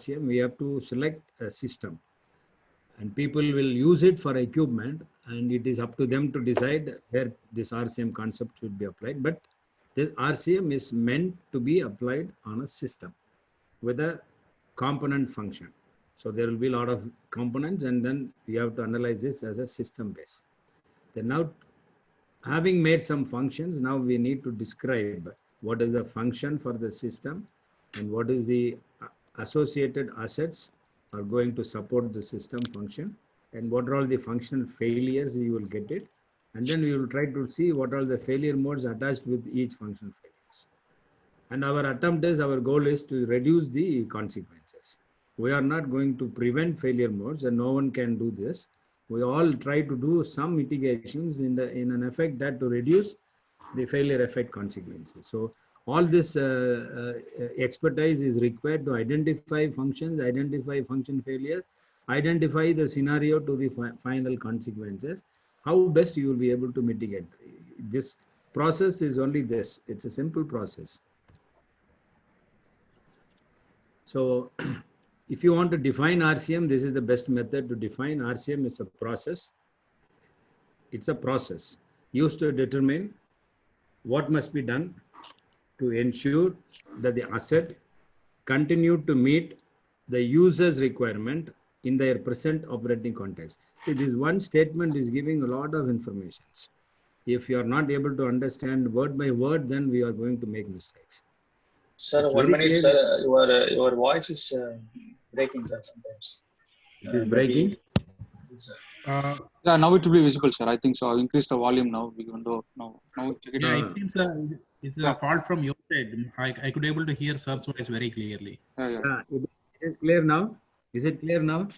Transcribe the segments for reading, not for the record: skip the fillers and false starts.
RCM, we have to select a system, and people will use it for equipment, and it is up to them to decide where this RCM concept should be applied. But this RCM is meant to be applied on a system with a component function. So there will be a lot of components, and then we have to analyze this as a system base. Then now, having made some functions, now we need to describe what is the function for the system and what is the associated assets are going to support the system function, and what are all the functional failures you will get it. And then we will try to see what are the failure modes attached with each functional failures. And our goal is to reduce the consequences. We are not going to prevent failure modes, and no one can do this. We all try to do some mitigations in an effect that to reduce the failure effect consequences. So all this expertise is required to identify functions, identify function failures, identify the scenario to the final consequences, how best you will be able to mitigate. This process is only this. It's a simple process. So if you want to define RCM, this is the best method to define. RCM is a process. It's a process used to determine what must be done to ensure that the asset continue to meet the user's requirement in their present operating context. See, this one statement is giving a lot of information. If you are not able to understand word by word, then we are going to make mistakes. Sir, it's 1 minute, clear. sir. Your voice is breaking, sir, sometimes. It is breaking? Sir. Yeah, now it will be visible, sir. I think so. I'll increase the volume now. Now check it. Yeah, it seems it's a fault from your side. I could able to hear sir's voice very clearly. It is clear now. Is it clear now?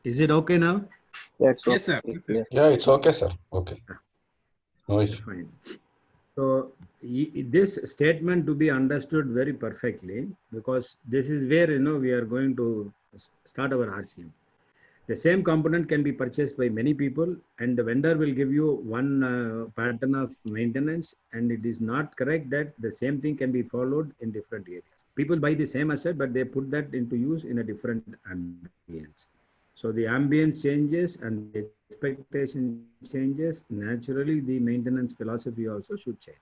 Is it okay now? Yeah, it's okay. Yes, sir. Yes, sir. Yeah, it's okay, sir. Okay. No issue. Fine. So this statement to be understood very perfectly, because this is where we are going to start our RCM. The same component can be purchased by many people, and the vendor will give you one pattern of maintenance, and it is not correct that the same thing can be followed in different areas. People buy the same asset, but they put that into use in a different ambience. So the ambience changes and the expectation changes. Naturally, the maintenance philosophy also should change.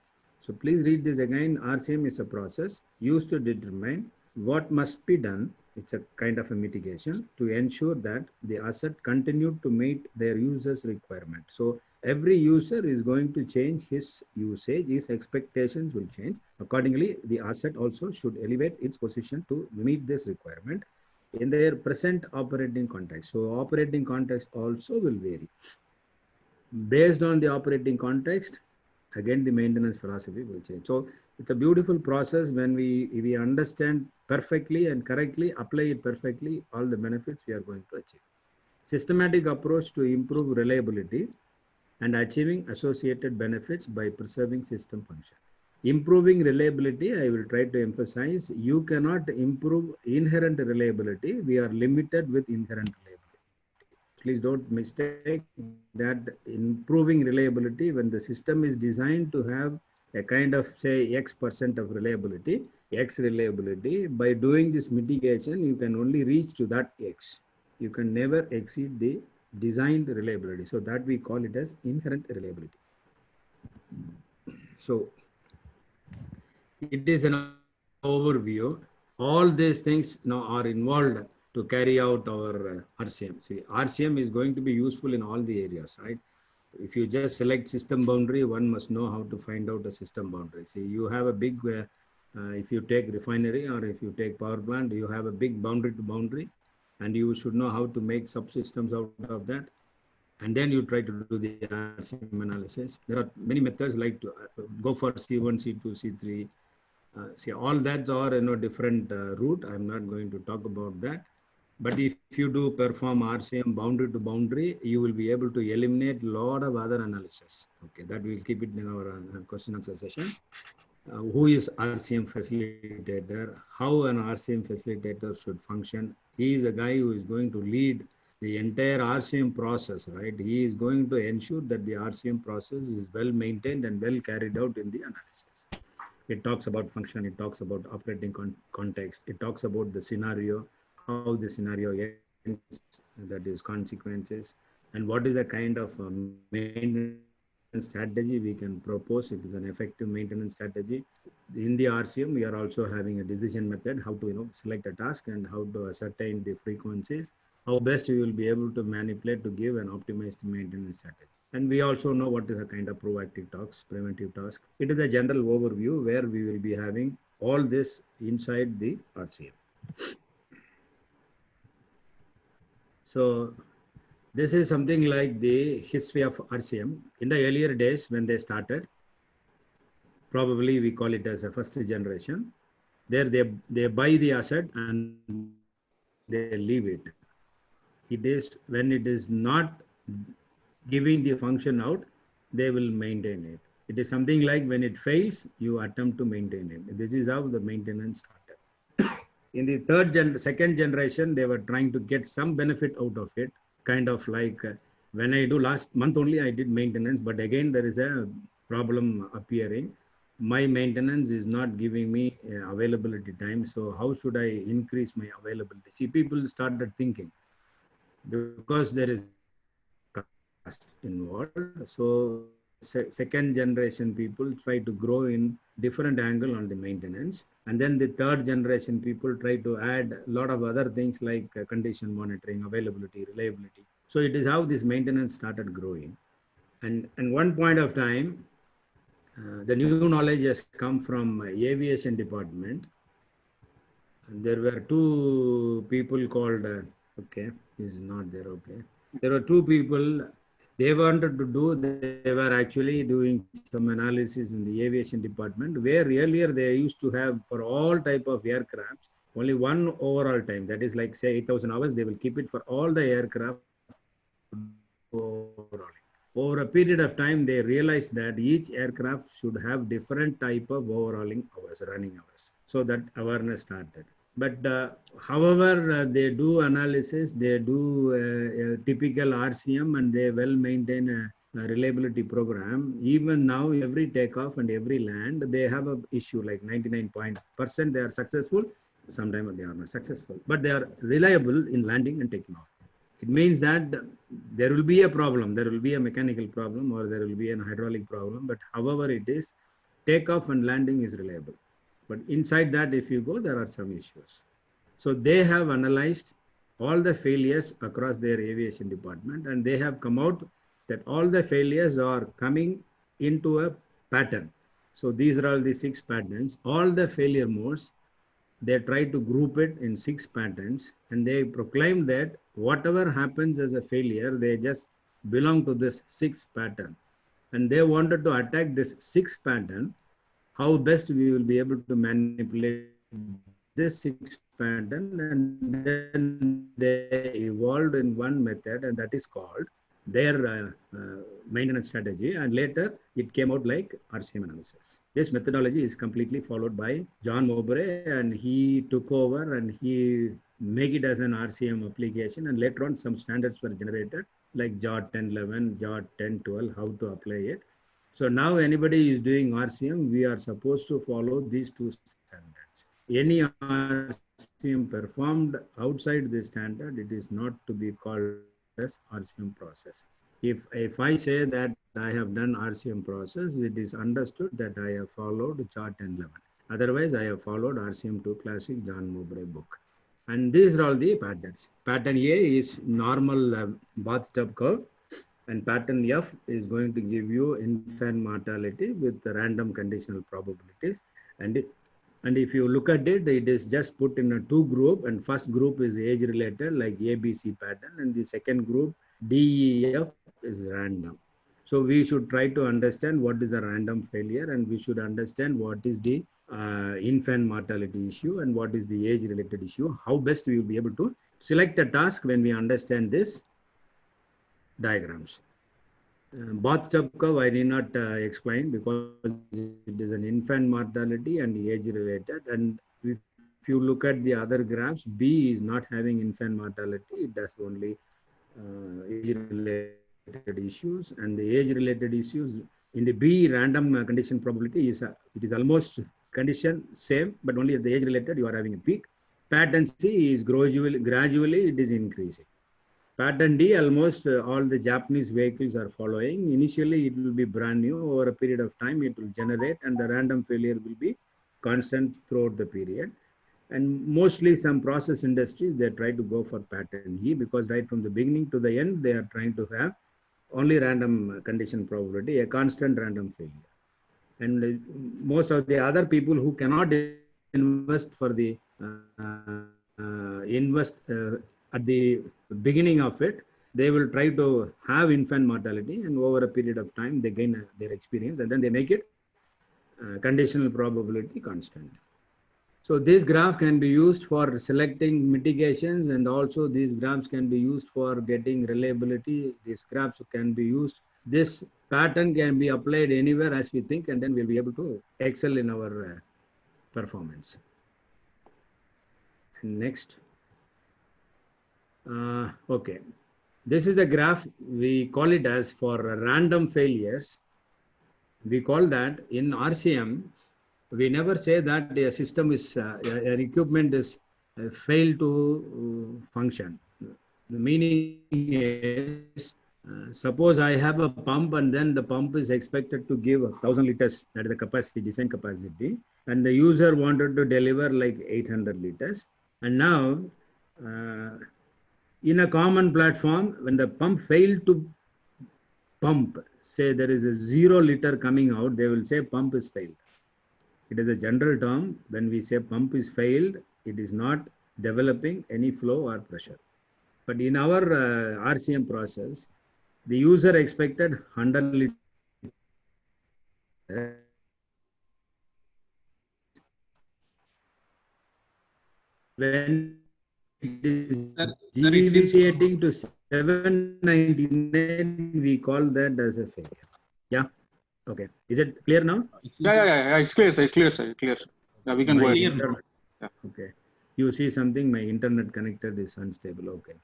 So please read this again. RCM is a process used to determine what must be done. It's a kind of a mitigation to ensure that the asset continue to meet their user's requirement. So every user is going to change his usage, his expectations will change. Accordingly, the asset also should elevate its position to meet this requirement in their present operating context. So operating context also will vary. Based on the operating context, again, the maintenance philosophy will change. So it's a beautiful process when we understand perfectly and correctly, apply it perfectly, all the benefits we are going to achieve. Systematic approach to improve reliability and achieving associated benefits by preserving system function. Improving reliability, I will try to emphasize, you cannot improve inherent reliability. We are limited with inherent reliability. Please don't mistake that improving reliability, when the system is designed to have a kind of, say, X% of reliability, X reliability, by doing this mitigation, you can only reach to that X. You can never exceed the designed reliability. So that we call it as inherent reliability. So it is an overview. All these things now are involved to carry out our RCM. See, RCM is going to be useful in all the areas, right? If you just select system boundary, one must know how to find out a system boundary. See, you have a big, if you take refinery or if you take power plant, you have a big boundary to boundary, and you should know how to make subsystems out of that. And then you try to do the RCM analysis. There are many methods like to go for C1, C2, C3. See, all that are different route. I'm not going to talk about that. But if you do perform RCM boundary to boundary, you will be able to eliminate a lot of other analysis. Okay, that we'll keep it in our question answer session. Who is RCM facilitator? How an RCM facilitator should function? He is a guy who is going to lead the entire RCM process, right? He is going to ensure that the RCM process is well maintained and well carried out in the analysis. It talks about function, it talks about operating context, it talks about the scenario, how the scenario ends, that is consequences, and what is the kind of maintenance strategy we can propose. It is an effective maintenance strategy. In the RCM, we are also having a decision method, how to select a task and how to ascertain the frequencies, how best we will be able to manipulate to give an optimized maintenance strategy. And we also know what is a kind of proactive tasks, preventive tasks. It is a general overview where we will be having all this inside the RCM. So this is something like the history of RCM. In the earlier days when they started, probably we call it as a first generation. There they buy the asset and they leave it. It is when it is not giving the function out, they will maintain it. It is something like when it fails, you attempt to maintain it. This is how the maintenance started. In the second generation, they were trying to get some benefit out of it, kind of like when I do last month only I did maintenance, but again there is a problem appearing. My maintenance is not giving me availability time, so how should I increase my availability? See, people started thinking, because there is a cost involved, so second generation people try to grow in different angle on the maintenance, and then the third generation people try to add a lot of other things like condition monitoring, availability, reliability. So it is how this maintenance started growing. And one point of time, the new knowledge has come from aviation department. And there were two people called, okay, he's not there, okay. There were two people, they wanted to do, they were actually doing some analysis in the aviation department, where earlier they used to have for all type of aircrafts, only one overall time, that is like say 8,000 hours, they will keep it for all the aircraft to do overhauling. Over a period of time, they realized that each aircraft should have different type of overhauling hours, running hours. So that awareness started. But however, they do analysis, they do a typical RCM, and they well maintain a reliability program. Even now, every takeoff and every land, they have a issue like 99% they are successful. Sometimes they are not successful, but they are reliable in landing and taking off. It means that there will be a problem, there will be a mechanical problem, or there will be an hydraulic problem, but however it is, takeoff and landing is reliable. But inside that, if you go, there are some issues. So they have analyzed all the failures across their aviation department, and they have come out that all the failures are coming into a pattern. So these are all the 6 patterns. All the failure modes, they try to group it in 6 patterns, and they proclaim that whatever happens as a failure, they just belong to this 6 pattern. And they wanted to attack this 6 pattern, how best we will be able to manipulate this 6 pattern, and then they evolved in one method, and that is called their maintenance strategy, and later it came out like RCM analysis. This methodology is completely followed by John Mowbray, and he took over and he make it as an RCM application, and later on some standards were generated like JOT 1011, JOT 1012, how to apply it. So now anybody is doing RCM, we are supposed to follow these 2 standards. Any RCM performed outside this standard, it is not to be called as RCM process. If I say that I have done RCM process, it is understood that I have followed chart 1011. Otherwise, I have followed RCM2 classic John Mowbray book. And these are all the patterns. Pattern A is normal bathtub curve, and pattern F is going to give you infant mortality with random conditional probabilities. And if you look at it, it is just put in a 2 group, and first group is age related like ABC pattern, and the second group DEF is random. So we should try to understand what is a random failure, and we should understand what is the infant mortality issue and what is the age related issue. How best we will be able to select a task when we understand this diagrams. Bathtub curve I need not explain, because it is an infant mortality and age related. And if you look at the other graphs, B is not having infant mortality, it does only age related issues. And the age related issues in the B random condition probability is it is almost condition same, but only at the age related you are having a peak. Pattern C is gradually it is increasing. Pattern D, almost all the Japanese vehicles are following. Initially, it will be brand new. Over a period of time, it will generate, and the random failure will be constant throughout the period. And mostly some process industries, they try to go for pattern E, because right from the beginning to the end, they are trying to have only random condition probability, a constant random failure. And most of the other people who cannot invest for the at the beginning of it, they will try to have infant mortality, and over a period of time they gain their experience, and then they make it conditional probability constant. So this graph can be used for selecting mitigations, and also these graphs can be used for getting reliability. These graphs can be used. This pattern can be applied anywhere as we think, and then we'll be able to excel in our performance. Next. Okay. This is a graph, we call it as for random failures. We call that in RCM, we never say that a system is, an equipment is failed to function. The meaning is, suppose I have a pump, and then the pump is expected to give 1,000 liters, that is the capacity, design capacity, and the user wanted to deliver like 800 liters. And now, in a common platform, when the pump failed to pump, say there is a 0 liter coming out, they will say pump is failed. It is a general term. When we say pump is failed, it is not developing any flow or pressure. But in our RCM process, the user expected 100 liters. When it is deviating to 799, we call that as a failure. Yeah. Okay. Is it clear now? Yeah. It's clear, sir. It's clear, sir. It's clear, sir. Yeah, we can go ahead. Yeah. Okay. You see something, my internet connected is unstable. Okay.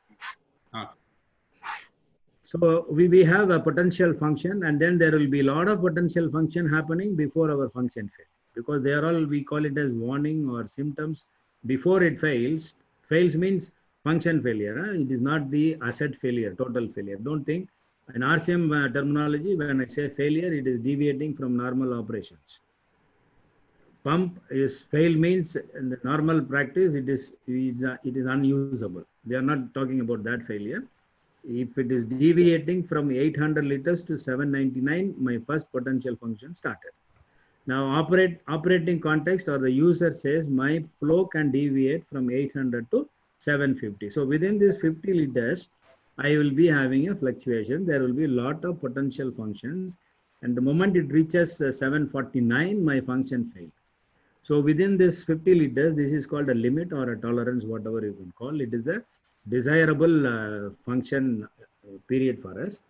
So we have a potential function, and then there will be a lot of potential function happening before our function fails, because they are all, we call it as warning or symptoms before it fails. Fails means function failure. Huh? It is not the asset failure, total failure. Don't think. In RCM terminology, when I say failure, it is deviating from normal operations. Pump is fail means in the normal practice, it is unusable. They are not talking about that failure. If it is deviating from 800 liters to 799, my first potential function started. Now operating context, or the user says my flow can deviate from 800 to 750. So within this 50 liters, I will be having a fluctuation. There will be a lot of potential functions. And the moment it reaches 749, my function failed. So within this 50 liters, this is called a limit or a tolerance, whatever you can call it. It is a desirable function period for us.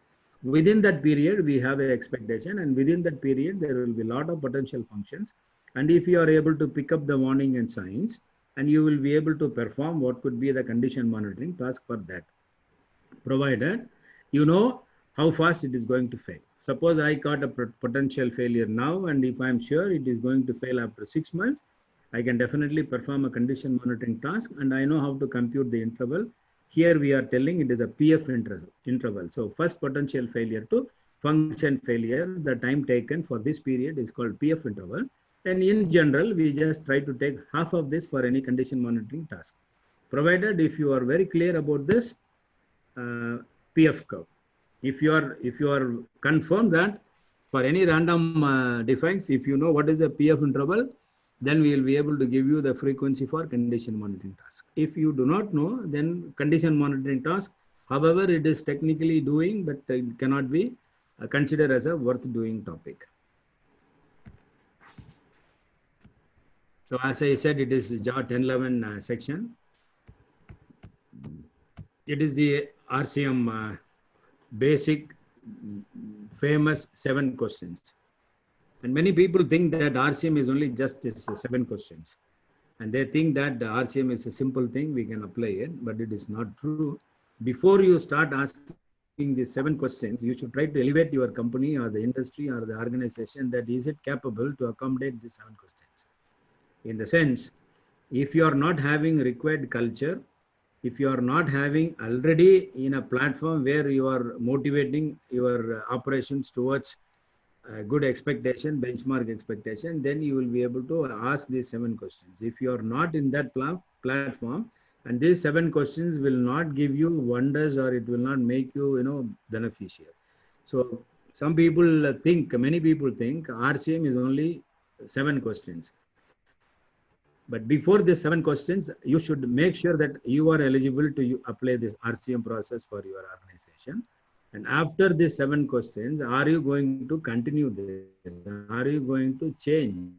Within that period, we have an expectation, and within that period, there will be a lot of potential functions. And if you are able to pick up the warning and signs, and you will be able to perform what could be the condition monitoring task for that, provided you know how fast it is going to fail. Suppose I got a potential failure now, and if I'm sure it is going to fail after 6 months, I can definitely perform a condition monitoring task, and I know how to compute the interval. Here we are telling it is a PF interval. So first potential failure to function failure, the time taken for this period is called PF interval. And in general, we just try to take half of this for any condition monitoring task. Provided if you are very clear about this PF curve. If you are confirmed that for any random defects, if you know what is the PF interval, then we will be able to give you the frequency for condition monitoring task. If you do not know, then condition monitoring task, however it is technically doing, but it cannot be considered as a worth doing topic. So as I said, it is Java 1011 section. It is the RCM basic famous 7 questions. And many people think that RCM is only just 7 questions. And they think that the RCM is a simple thing, we can apply it, but it is not true. Before you start asking these 7 questions, you should try to elevate your company or the industry or the organization that is it capable to accommodate these 7 questions. In the sense, if you are not having required culture, if you are not having already in a platform where you are motivating your operations towards good expectation, benchmark expectation, then you will be able to ask these 7 questions. If you are not in that platform, and these 7 questions will not give you wonders, or it will not make you, beneficial. So some people think, many people think RCM is only 7 questions. But before these 7 questions, you should make sure that you are eligible to apply this RCM process for your organization. And after these 7 questions, are you going to continue this? Are you going to change?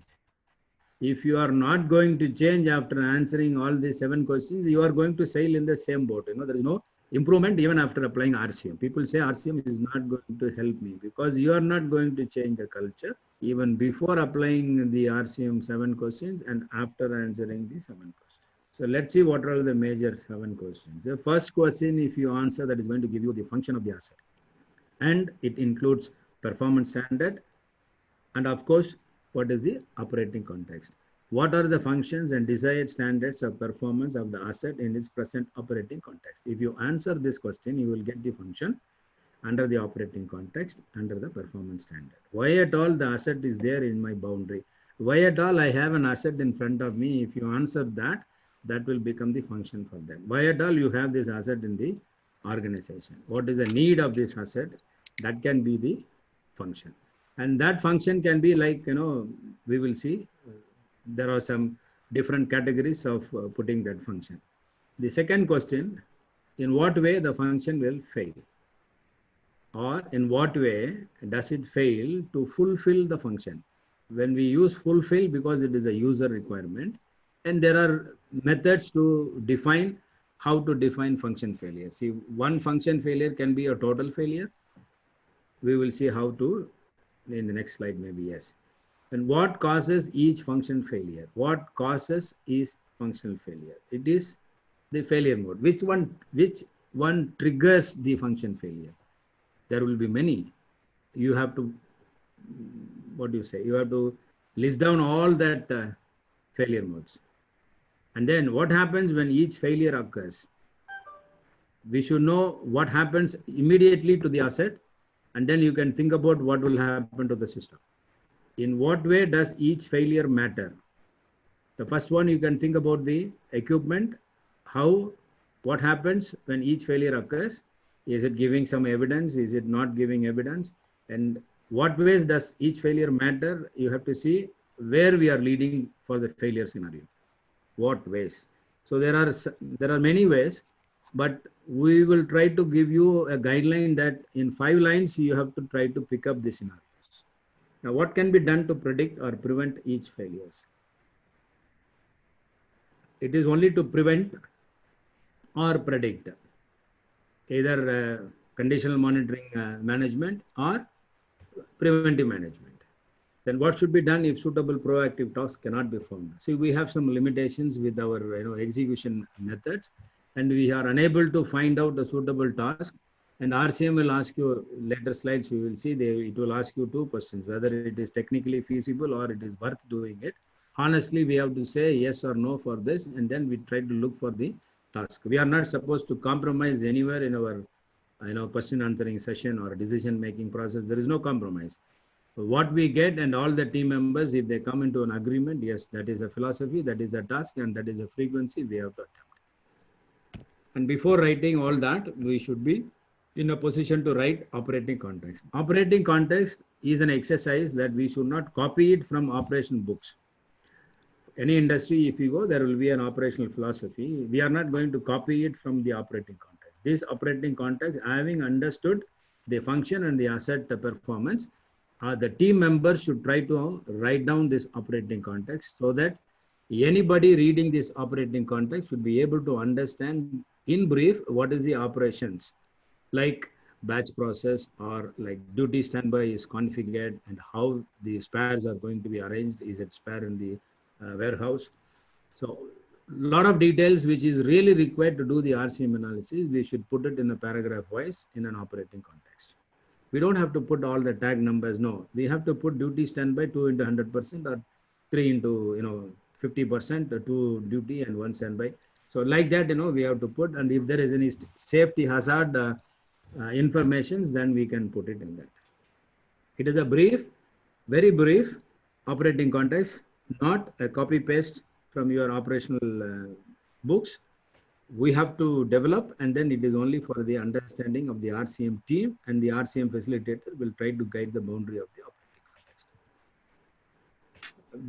If you are not going to change after answering all these 7 questions, you are going to sail in the same boat. There is no improvement even after applying RCM. People say RCM is not going to help me because you are not going to change the culture even before applying the RCM 7 questions and after answering the 7 questions. So let's see what are the major 7 questions. The first question, if you answer, that is going to give you the function of the asset. And it includes performance standard. And of course, what is the operating context? What are the functions and desired standards of performance of the asset in its present operating context? If you answer this question, you will get the function under the operating context, under the performance standard. Why at all the asset is there in my boundary? Why at all I have an asset in front of me? If you answer that, that will become the function for them. Why at all you have this asset in the organization? What is the need of this asset? That can be the function. And that function can be like, we will see, there are some different categories of putting that function. The second question, in what way the function will fail? Or in what way does it fail to fulfill the function? When we use fulfill, because it is a user requirement, and there are methods to define how to define function failure. See, one function failure can be a total failure. We will see how to in the next slide, maybe. Yes. And what causes each function failure? What causes is functional failure? It is the failure mode. Which one triggers the function failure? There will be many. You have to, what do you say? You have to list down all that failure modes. And then what happens when each failure occurs? We should know what happens immediately to the asset, and then you can think about what will happen to the system. In what way does each failure matter? The first one, you can think about the equipment. What happens when each failure occurs? Is it giving some evidence? Is it not giving evidence? And what ways does each failure matter? You have to see where we are leading for the failure scenario. What ways? So there are many ways, but we will try to give you a guideline that in 5 lines, you have to try to pick up the scenarios. Now, what can be done to predict or prevent each failures? It is only to prevent or predict, either conditional monitoring management or preventive management. Then what should be done if suitable proactive tasks cannot be found? See, we have some limitations with our execution methods, and we are unable to find out a suitable task. And RCM will ask you, later slides, we will see, it will ask you 2 questions, whether it is technically feasible or it is worth doing it. Honestly, we have to say yes or no for this, and then we try to look for the task. We are not supposed to compromise anywhere in our question answering session or decision making process. There is no compromise. What we get, and all the team members, if they come into an agreement, yes, that is a philosophy, that is a task, and that is a frequency we have to attempt. And before writing all that, we should be in a position to write operating context. Operating context is an exercise that we should not copy it from operation books. Any industry, if you go, there will be an operational philosophy. We are not going to copy it from the operating context. This operating context, having understood the function and the asset performance, the team members should try to write down this operating context so that anybody reading this operating context should be able to understand in brief what is the operations, like batch process or like duty standby is configured and how the spares are going to be arranged. Is it spare in the warehouse? So a lot of details which is really required to do the RCM analysis, we should put it in a paragraph wise in an operating context. We don't have to put all the tag numbers. No, we have to put duty standby 2 into 100% or 3 into 50% to duty and 1 standby. So like that, we have to put, and if there is any safety hazard informations, then we can put it in that. It is a brief, very brief operating context, not a copy paste from your operational books. We have to develop, and then it is only for the understanding of the RCM team, and the RCM facilitator will try to guide the boundary of the operating context.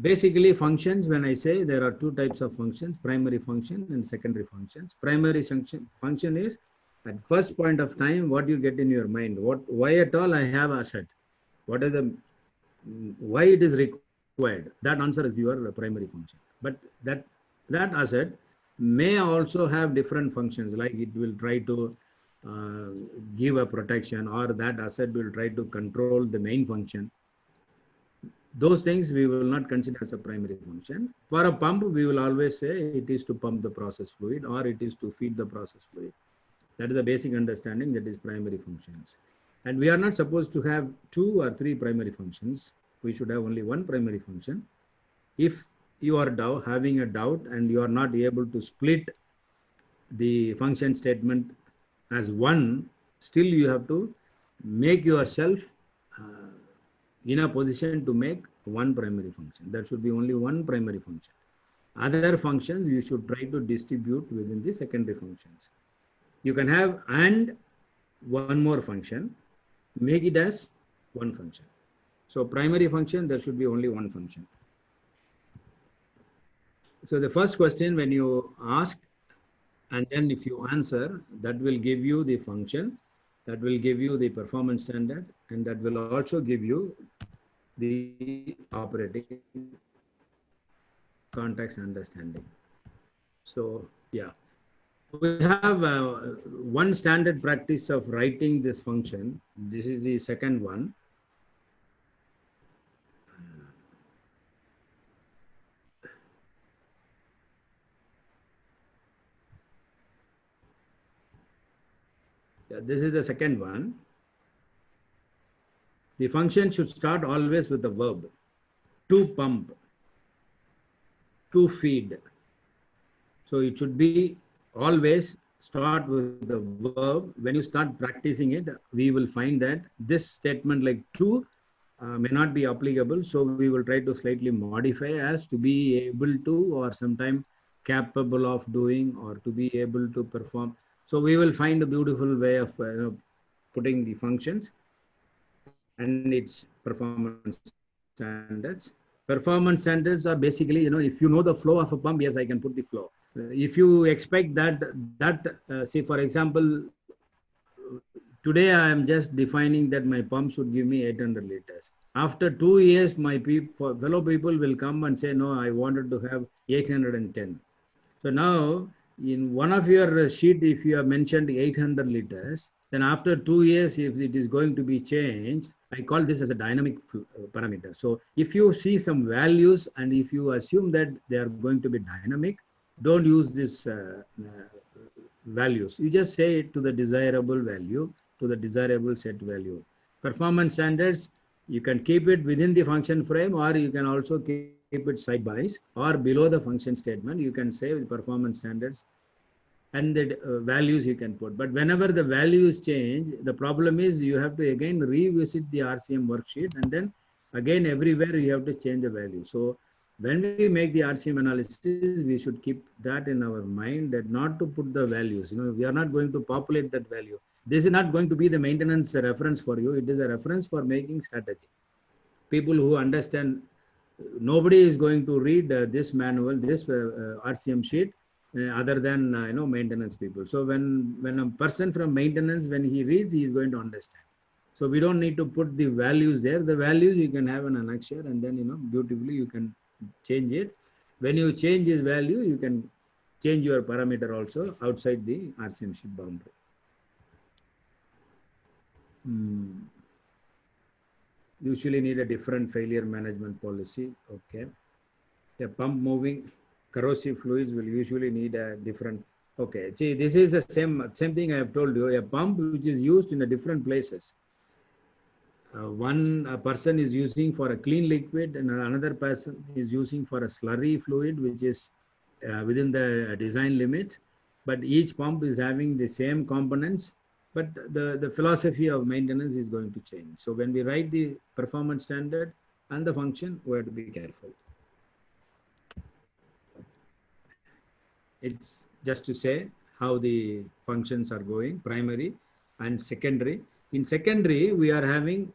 Basically, functions, when I say there are two types of functions, primary function and secondary functions. Primary function is at first point of time, what you get in your mind, why at all I have asset, what is the, why it is required. That answer is your primary function. But that asset may also have different functions, like it will try to give a protection, or that asset will try to control the main function. Those things we will not consider as a primary function. For a pump, we will always say it is to pump the process fluid, or it is to feed the process fluid. That is the basic understanding, that is primary functions. And we are not supposed to have 2 or 3 primary functions. We should have only one primary function. If you are having a doubt and you are not able to split the function statement as one, still you have to make yourself in a position to make one primary function. There should be only one primary function. Other functions you should try to distribute within the secondary functions. You can have and one more function, make it as one function. So primary function, there should be only one function. So the first question, when you ask, and then if you answer, that will give you the function, that will give you the performance standard, and that will also give you the operating context understanding. So yeah, we have one standard practice of writing this function. This is the second one. Yeah, this is the second one. The function should start always with the verb. To pump, to feed. So it should be always start with the verb. When you start practicing it, we will find that this statement like to may not be applicable. So we will try to slightly modify as to be able to, or sometime capable of doing, or to be able to perform. So we will find a beautiful way of putting the functions and its performance standards. Performance standards are basically, if you know the flow of a pump, yes, I can put the flow. If you expect that say for example, today I am just defining that my pump should give me 800 liters. After 2 years, my fellow people will come and say, no, I wanted to have 810. So now, in one of your sheet, if you have mentioned 800 liters, then after 2 years, if it is going to be changed, I call this as a dynamic parameter. So if you see some values and if you assume that they are going to be dynamic, don't use this values. You just say it to the desirable value, to the desirable set value. Performance standards, you can keep it within the function frame, or you can also keep it side by side, or below the function statement, you can say performance standards, and the values you can put. But whenever the values change, the problem is you have to again revisit the RCM worksheet, and then again everywhere you have to change the value. So when we make the RCM analysis, we should keep that in our mind, that not to put the values. We are not going to populate that value. This is not going to be the maintenance reference for you. It is a reference for making strategy. People who understand, nobody is going to read this manual, this RCM sheet, other than maintenance people. So when a person from maintenance, when he reads, he is going to understand. So we don't need to put the values there. The values you can have an annexure, and then beautifully you can change it. When you change this value, you can change your parameter also outside the RCM sheet boundary. Usually need a different failure management policy. Okay. A pump moving corrosive fluids will usually need a different. Okay. See, this is the same thing I have told you. A pump which is used in a different places. one person is using for a clean liquid and another person is using for a slurry fluid, which is within the design limits, but each pump is having the same components, but the philosophy of maintenance is going to change. So when we write the performance standard and the function, we have to be careful. It's just to say how the functions are going, primary and secondary. In secondary, we are having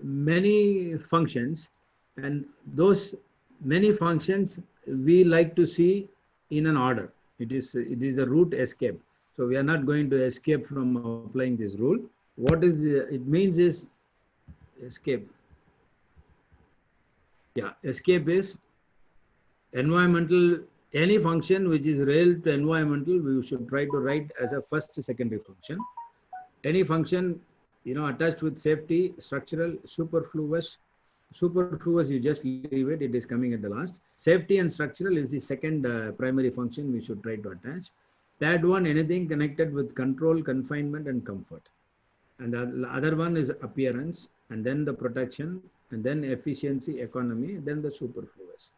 many functions, and those many functions we like to see in an order. It is a route escape. So we are not going to escape from applying this rule. What is it means is escape. Yeah, escape is environmental. Any function which is related to environmental, we should try to write as a first secondary function. Any function, attached with safety, structural, superfluous, you just leave it, it is coming at the last. Safety and structural is the second primary function we should try to attach. Third one, anything connected with control, confinement, and comfort. And the other one is appearance, and then the protection, and then efficiency, economy, then the superfluous.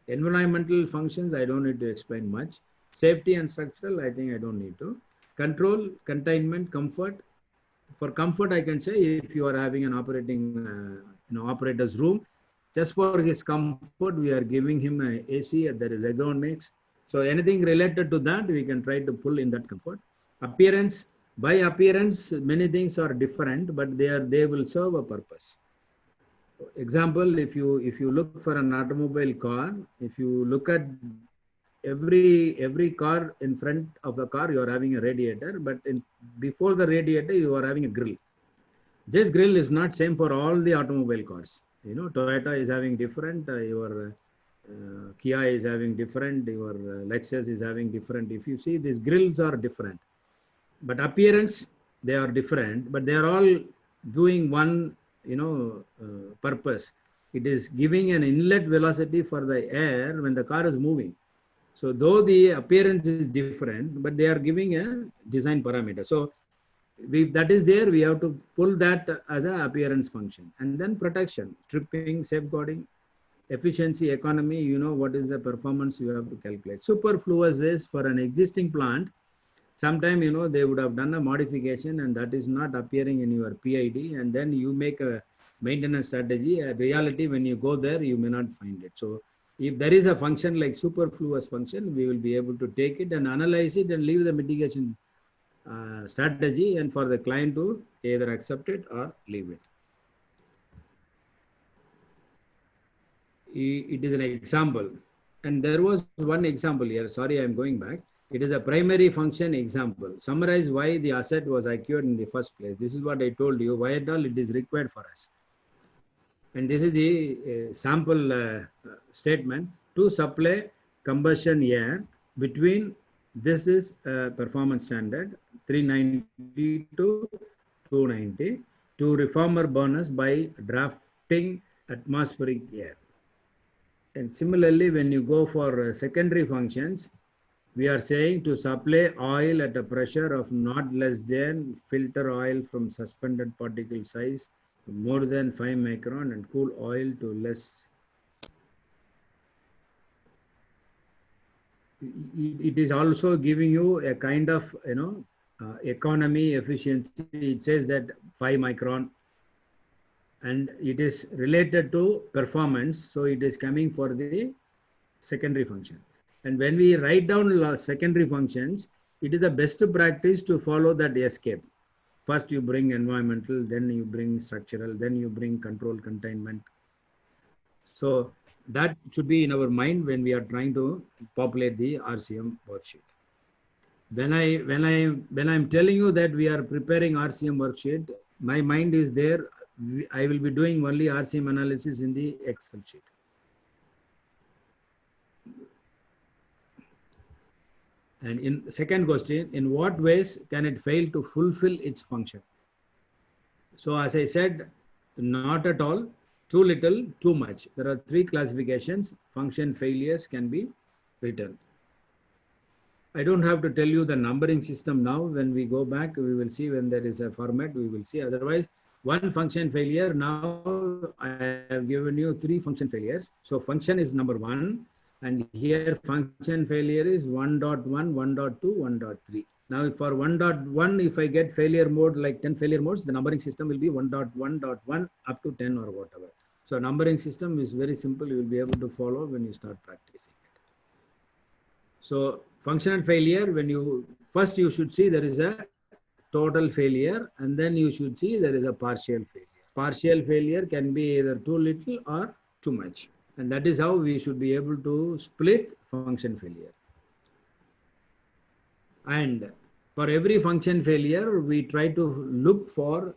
Environmental functions, I don't need to explain much. Safety and structural, I think I don't need to. Control, containment, comfort. For comfort, I can say if you are having an operating, operator's room, just for his comfort, we are giving him an AC, there is ergonomics. So anything related to that, we can try to pull in that comfort. Appearance, by appearance, many things are different, but they will serve a purpose. Example, if you look for an automobile car, if you look at every car in front of the car, you are having a radiator, but before the radiator, you are having a grill. This grill is not same for all the automobile cars. Toyota is having different, your Kia is having different, your Lexus is having different. If you see, these grills are different, but appearance, they are different, but they are all doing one, purpose. It is giving an inlet velocity for the air when the car is moving. So though the appearance is different, but they are giving a design parameter. So that is there, we have to pull that as an appearance function. And then protection, tripping, safeguarding, efficiency, economy, what is the performance you have to calculate. Superfluous is for an existing plant. Sometime, they would have done a modification and that is not appearing in your PID, and then you make a maintenance strategy. A reality, when you go there, you may not find it. So if there is a function like superfluous function, we will be able to take it and analyze it and leave the mitigation strategy, and for the client to either accept it or leave it. It is an example. And there was one example here. Sorry, I'm going back. It is a primary function example. Summarize why the asset was acquired in the first place. This is what I told you, why at all it is required for us. And this is the sample statement to supply combustion air between, this is performance standard 390 to 290 to reformer burners by drafting atmospheric air. And similarly, when you go for secondary functions, we are saying to supply oil at a pressure of not less than, filter oil from suspended particle size more than 5 micron and cool oil to less. It is also giving you a kind of, economy, efficiency. It says that 5 micron, and it is related to performance. So it is coming for the secondary function. And when we write down secondary functions, it is the best practice to follow that escape. First you bring environmental, then you bring structural, then you bring control, containment. So that should be in our mind when we are trying to populate the RCM worksheet. When I'm telling you that we are preparing RCM worksheet, my mind is there. I will be doing only RCM analysis in the Excel sheet. And in second question, in what ways can it fail to fulfill its function? So as I said, not at all, too little, too much. There are three classifications. Function failures can be written. I don't have to tell you the numbering system now. When we go back, we will see when there is a format, we will see. Otherwise, one function failure. Now I have given you 3 function failures. So function is number 1, and here function failure is 1.1, 1.2, 1.3. Now for 1.1, if I get failure mode like 10 failure modes, the numbering system will be 1.1.1 up to 10 or whatever. So numbering system is very simple. You will be able to follow when you start practicing it. So functional failure, when you first you should see there is a total failure, and then you should see there is a partial failure. Partial failure can be either too little or too much, and that is how we should be able to split function failure. And for every function failure, we try to look for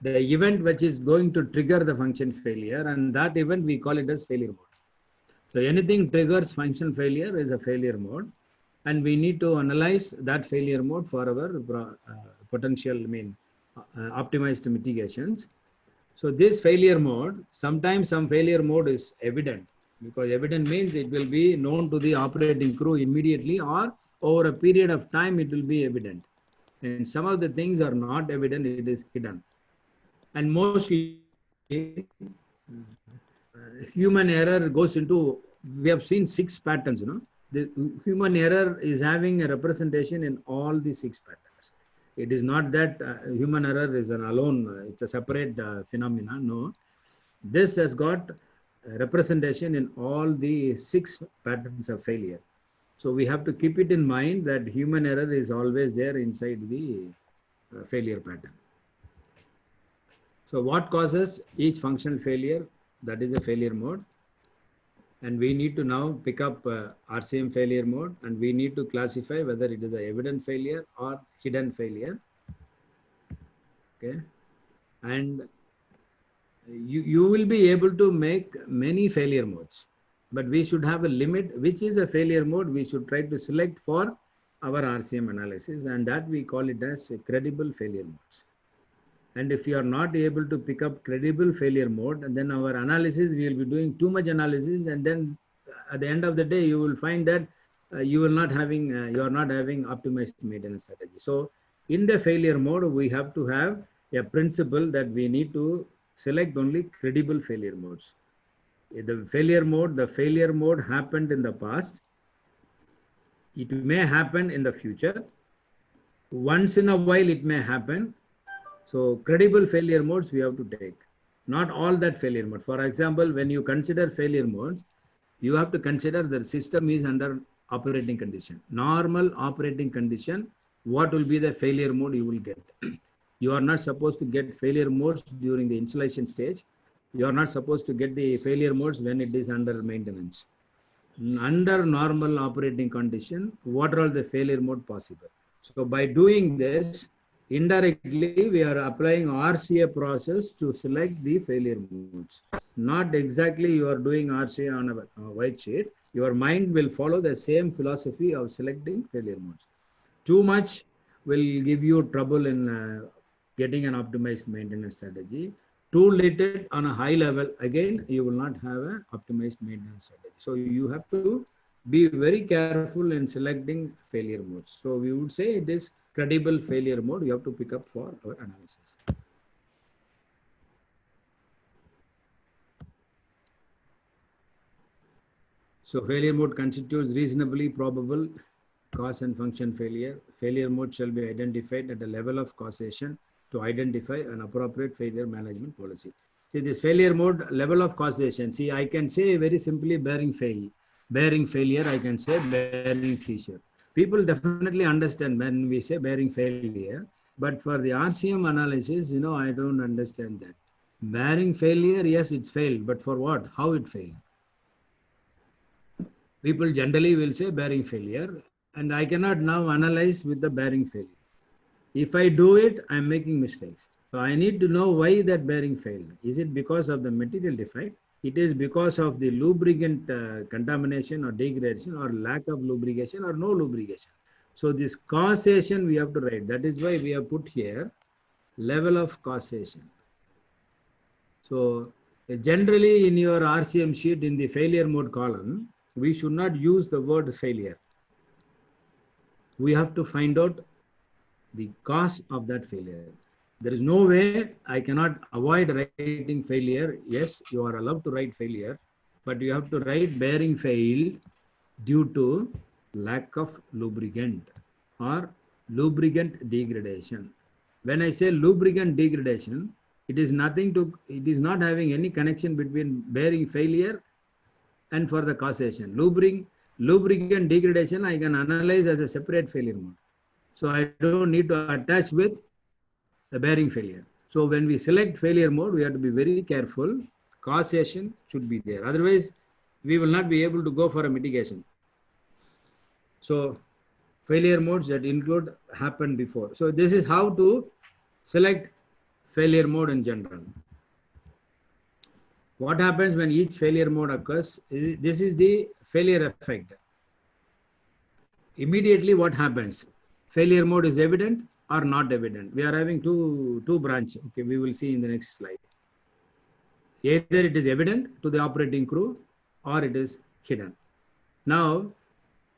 the event which is going to trigger the function failure, and that event we call it as failure mode. So anything triggers function failure is a failure mode, and we need to analyze that failure mode for our potential, optimized mitigations. So this failure mode, sometimes some failure mode is evident, because evident means it will be known to the operating crew immediately, or over a period of time it will be evident. And some of the things are not evident, it is hidden. And mostly human error goes into, we have seen 6 patterns, The human error is having a representation in all the 6 patterns. It is not that human error is an alone, it's a separate phenomena. No, this has got representation in all the 6 patterns of failure. So we have to keep it in mind that human error is always there inside the failure pattern. So what causes each functional failure? That is a failure mode. And we need to now pick up RCM failure mode, and we need to classify whether it is a evident failure or hidden failure. Okay. And you will be able to make many failure modes, but we should have a limit, which is a failure mode we should try to select for our RCM analysis, and that we call it as credible failure modes. And if you are not able to pick up credible failure mode, and then our analysis, we will be doing too much analysis, and then at the end of the day, you will find that you are not having optimized maintenance strategy. So in the failure mode, we have to have a principle that we need to select only credible failure modes. The failure mode happened in the past. It may happen in the future. Once in a while, it may happen. So credible failure modes we have to take, not all that failure mode. For example, when you consider failure modes, you have to consider the system is under operating condition. Normal operating condition, what will be the failure mode you will get? You are not supposed to get failure modes during the installation stage. You are not supposed to get the failure modes when it is under maintenance. Under normal operating condition, what are all the failure mode possible? So by doing this, indirectly, we are applying RCA process to select the failure modes. Not exactly you are doing RCA on a white sheet. Your mind will follow the same philosophy of selecting failure modes. Too much will give you trouble in getting an optimized maintenance strategy. Too little on a high level, again, you will not have an optimized maintenance strategy. So you have to be very careful in selecting failure modes. So we would say it is credible failure mode you have to pick up for our analysis. So failure mode constitutes reasonably probable cause and function failure. Failure mode shall be identified at a level of causation to identify an appropriate failure management policy. See, this failure mode level of causation. See, I can say very simply bearing failure, I can say bearing seizure. People definitely understand when we say bearing failure, but for the RCM analysis, I don't understand that. Bearing failure, yes, it's failed, but for what? How it failed? People generally will say bearing failure, and I cannot now analyze with the bearing failure. If I do it, I'm making mistakes. So I need to know why that bearing failed. Is it because of the material defect? It is because of the lubricant contamination or degradation or lack of lubrication or no lubrication. So this causation we have to write. That is why we have put here level of causation. So generally in your RCM sheet in the failure mode column, we should not use the word failure. We have to find out the cause of that failure. There is no way I cannot avoid writing failure. Yes, you are allowed to write failure, but you have to write bearing failed due to lack of lubricant or lubricant degradation. When I say lubricant degradation, it is not having any connection between bearing failure and for the causation. Lubricant degradation I can analyze as a separate failure mode. So I don't need to attach with the bearing failure. So when we select failure mode, we have to be very careful. Causation should be there. Otherwise, we will not be able to go for a mitigation. So failure modes that include happened before. So this is how to select failure mode in general. What happens when each failure mode occurs? This is the failure effect. Immediately what happens? Failure mode is evident or not evident. We are having two branches. Okay, we will see in the next slide. Either it is evident to the operating crew or it is hidden. Now,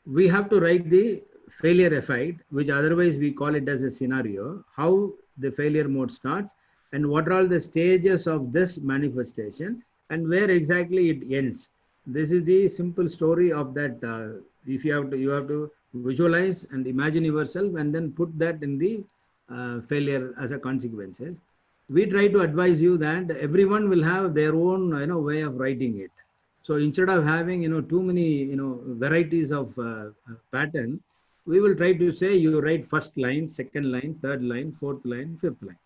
we have to write the failure effect, which otherwise we call it as a scenario, how the failure mode starts and what are all the stages of this manifestation and where exactly it ends. This is the simple story of that. If you have to visualize and imagine yourself and then put that in the failure as a consequences. We try to advise you that everyone will have their own way of writing it. So instead of having too many varieties of pattern, we will try to say you write first line, second line, third line, fourth line, fifth line.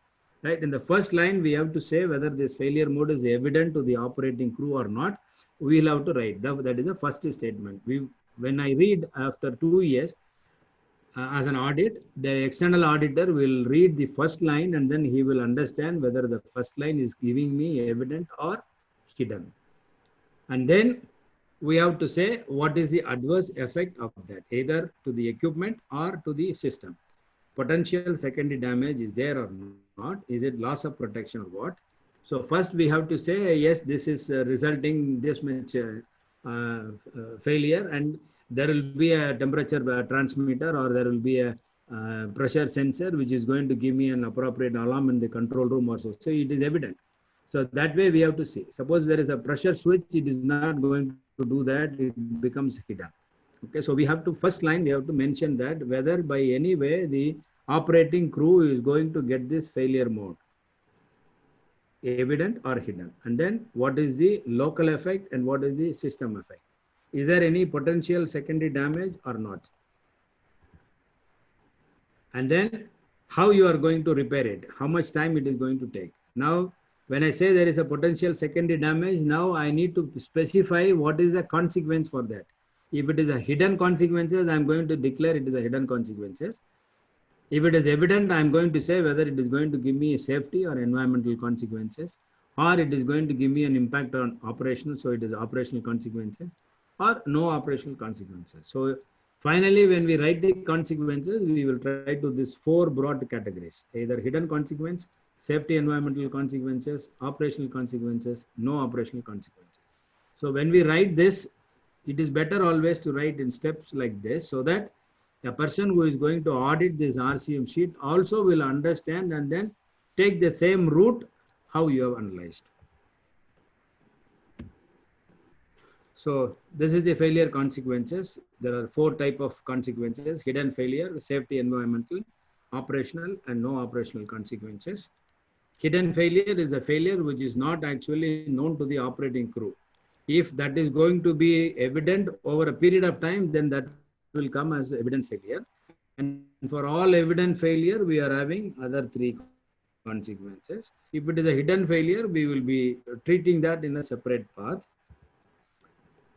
Right? In the first line, we have to say whether this failure mode is evident to the operating crew or not. We will have to write that is the first statement. When I read after 2 years as an audit, the external auditor will read the first line and then he will understand whether the first line is giving me evident or hidden. And then we have to say what is the adverse effect of that, either to the equipment or to the system. Potential secondary damage is there or not? Is it loss of protection or what? So first we have to say, yes, this is resulting this much failure, and there will be a temperature transmitter or there will be a pressure sensor which is going to give me an appropriate alarm in the control room or so. So it is evident. So that way we have to see. Suppose there is a pressure switch, it is not going to do that, it becomes hidden. Okay, so we have to, first line, we have to mention that whether by any way the operating crew is going to get this failure mode, evident or hidden. And then what is the local effect and what is the system effect? Is there any potential secondary damage or not? And then how you are going to repair it, how much time it is going to take. Now, when I say there is a potential secondary damage, now I need to specify what is the consequence for that. If it is a hidden consequences, I'm going to declare it is a hidden consequences. If it is evident, I'm going to say whether it is going to give me safety or environmental consequences, or it is going to give me an impact on operational, so it is operational consequences, or no operational consequences. So finally, when we write the consequences, we will try to these 4 broad categories, either hidden consequence, safety environmental consequences, operational consequences, no operational consequences. So when we write this, it is better always to write in steps like this so that a person who is going to audit this RCM sheet also will understand and then take the same route how you have analyzed. So this is the failure consequences. There are 4 types of consequences: hidden failure, safety environmental, operational, and no operational consequences. Hidden failure is a failure which is not actually known to the operating crew. If that is going to be evident over a period of time, then that will come as evident failure. And for all evident failure, we are having other 3 consequences. If it is a hidden failure, we will be treating that in a separate path.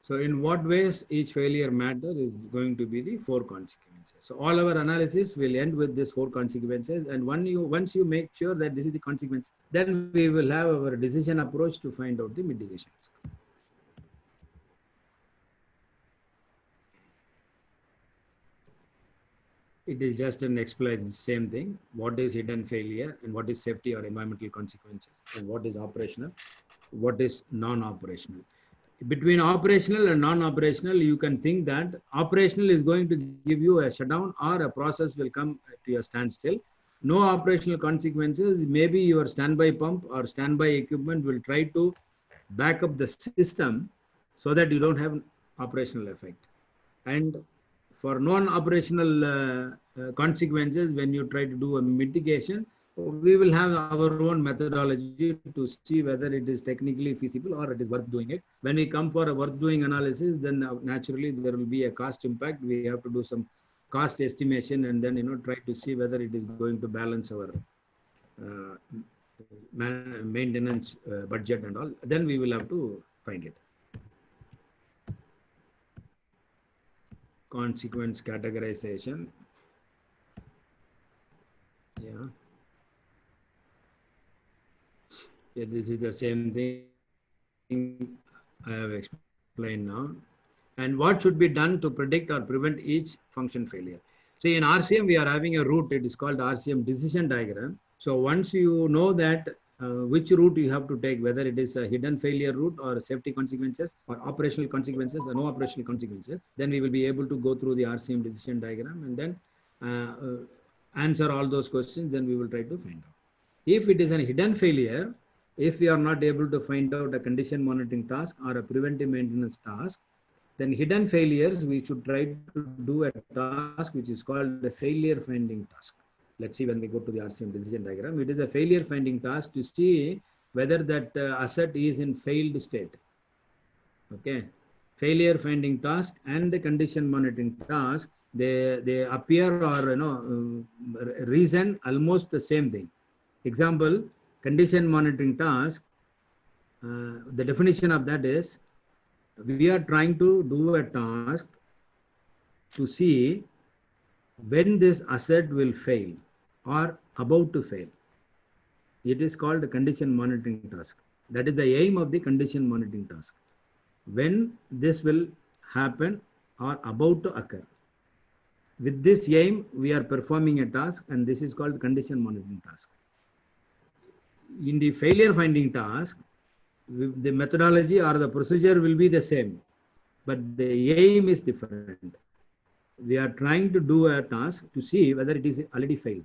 So in what ways each failure matter is going to be the 4 consequences. So all our analysis will end with these 4 consequences. And once you make sure that this is the consequence, then we will have our decision approach to find out the mitigations. It is just an explanation, same thing. What is hidden failure and what is safety or environmental consequences and what is operational, what is non-operational. Between operational and non-operational, you can think that operational is going to give you a shutdown or a process will come to a standstill. no operational consequences, maybe your standby pump or standby equipment will try to back up the system so that you don't have operational effect. And for non-operational consequences, when you try to do a mitigation, we will have our own methodology to see whether it is technically feasible or it is worth doing it. When we come for a worth doing analysis, then naturally there will be a cost impact. We have to do some cost estimation and then try to see whether it is going to balance our maintenance budget and all. Then we will have to find it. Consequence categorization. Yeah. Yeah, this is the same thing I have explained now. And what should be done to predict or prevent each function failure? So in RCM, we are having a route. It is called RCM decision diagram. So once you know that which route you have to take, whether it is a hidden failure route or safety consequences or operational consequences or no operational consequences, then we will be able to go through the RCM decision diagram and then answer all those questions. Then we will try to find out. If it is a hidden failure, if we are not able to find out a condition monitoring task or a preventive maintenance task, then hidden failures, we should try to do a task which is called the failure finding task. Let's see when we go to the RCM decision diagram. It is a failure finding task to see whether that asset is in failed state. Okay. Failure finding task and the condition monitoring task, they appear or reason almost the same thing. Example, condition monitoring task, the definition of that is, we are trying to do a task to see when this asset will fail or about to fail. It is called a condition monitoring task. That is the aim of the condition monitoring task. When this will happen or about to occur. With this aim, we are performing a task, and this is called condition monitoring task. In the failure finding task, the methodology or the procedure will be the same, but the aim is different. We are trying to do a task to see whether it is already failed.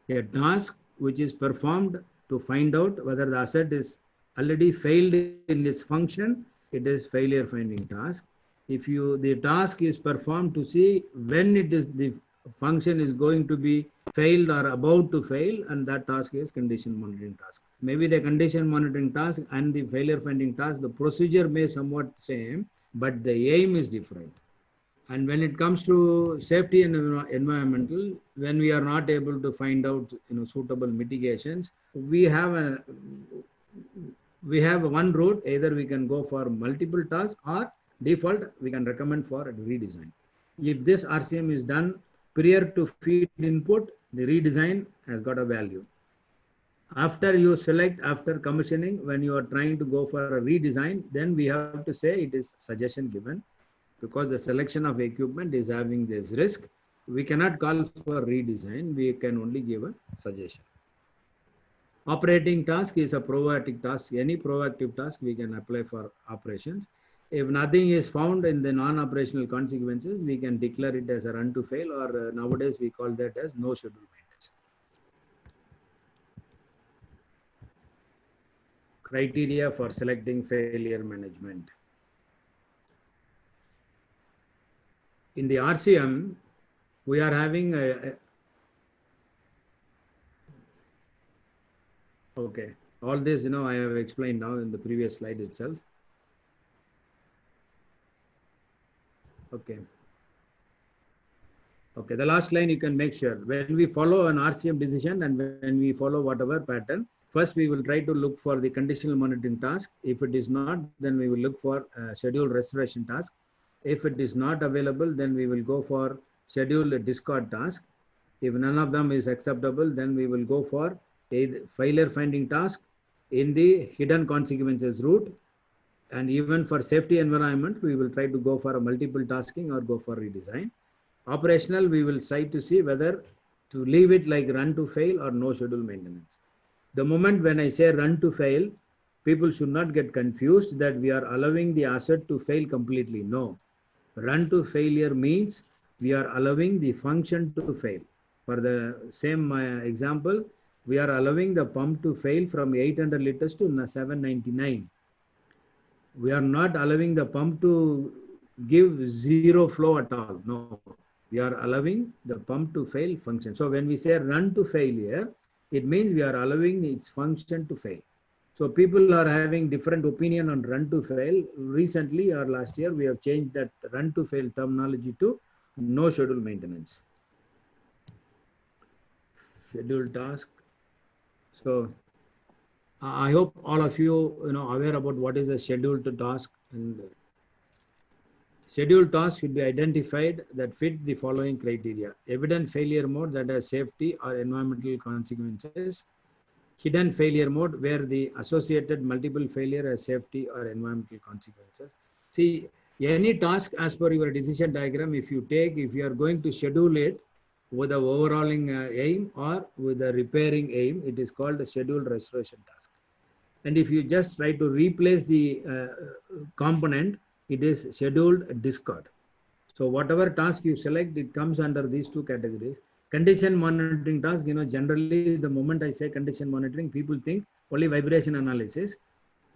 A task which is performed to find out whether the asset is already failed in its function, it is failure finding task. If the task is performed to see when it is the function is going to be failed or about to fail, and that task is condition monitoring task. Maybe the condition monitoring task and the failure finding task, the procedure may somewhat same, but the aim is different. And when it comes to safety and environmental, when we are not able to find out suitable mitigations, we have one route. Either we can go for multiple tasks or default we can recommend for a redesign. If this RCM is done prior to feed input, the redesign has got a value. After you select, after commissioning, when you are trying to go for a redesign, then we have to say it is suggestion given, because the selection of equipment is having this risk. We cannot call for redesign, we can only give a suggestion. Operating task is a proactive task. Any proactive task we can apply for operations. If nothing is found in the non-operational consequences, we can declare it as a run to fail, or nowadays we call that as no schedule maintenance. Criteria for selecting failure management. In the RCM, we are having okay, all this I have explained now in the previous slide itself. Okay. Okay, the last line you can make sure. When we follow an RCM decision and when we follow whatever pattern, first we will try to look for the conditional monitoring task. If it is not, then we will look for a scheduled restoration task. If it is not available, then we will go for scheduled discard task. If none of them is acceptable, then we will go for a failure finding task in the hidden consequences route. And even for safety environment, we will try to go for a multiple tasking or go for redesign. Operational, we will try to see whether to leave it like run to fail or no schedule maintenance. The moment when I say run to fail, people should not get confused that we are allowing the asset to fail completely. No. Run to failure means we are allowing the function to fail. For the same example, we are allowing the pump to fail from 800 liters to 799. We are not allowing the pump to give zero flow at all. No, we are allowing the pump to fail function. So when we say run to failure, it means we are allowing its function to fail. So people are having different opinion on run to fail. Recently or last year, we have changed that run to fail terminology to no schedule maintenance. Scheduled task. So I hope all of you aware about what is a scheduled task. And scheduled task should be identified that fit the following criteria: evident failure mode that has safety or environmental consequences; hidden failure mode where the associated multiple failure has safety or environmental consequences. See, any task as per your decision diagram, if you are going to schedule it with the overhauling aim or with the repairing aim, it is called a scheduled restoration task. And if you just try to replace the component, it is scheduled discard. So whatever task you select, it comes under these two categories. Condition monitoring task, generally the moment I say condition monitoring, people think only vibration analysis.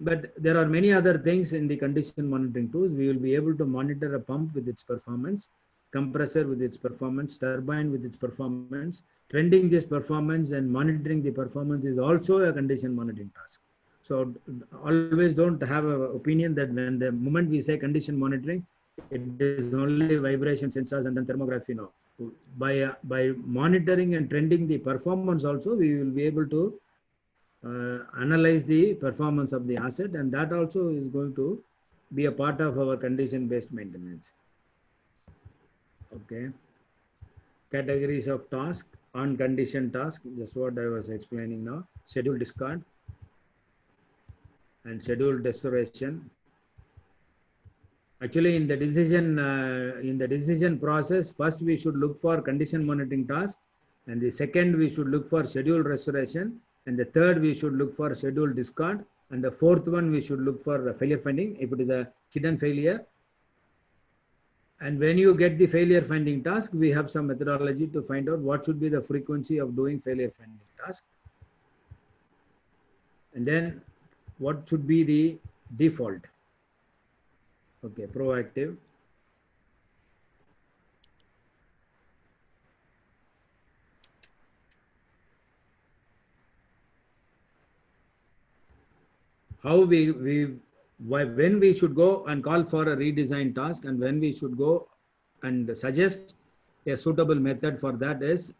But there are many other things in the condition monitoring tools. We will be able to monitor a pump with its performance, compressor with its performance, turbine with its performance. Trending this performance and monitoring the performance is also a condition monitoring task. So always don't have an opinion that when the moment we say condition monitoring, it is only vibration sensors and then thermography. No. By monitoring and trending the performance also, we will be able to analyze the performance of the asset, and that also is going to be a part of our condition-based maintenance. Okay. Categories of task: on condition task, just what I was explaining now, scheduled discard and scheduled restoration. Actually, in the decision process, first we should look for condition monitoring task, and the second we should look for scheduled restoration, and the third we should look for scheduled discard, and the fourth one we should look for failure finding if it is a hidden failure. And when you get the failure finding task, we have some methodology to find out what should be the frequency of doing failure finding task, and then what should be the default. Okay, proactive. How when we should go and call for a redesign task, and when we should go and suggest a suitable method for that is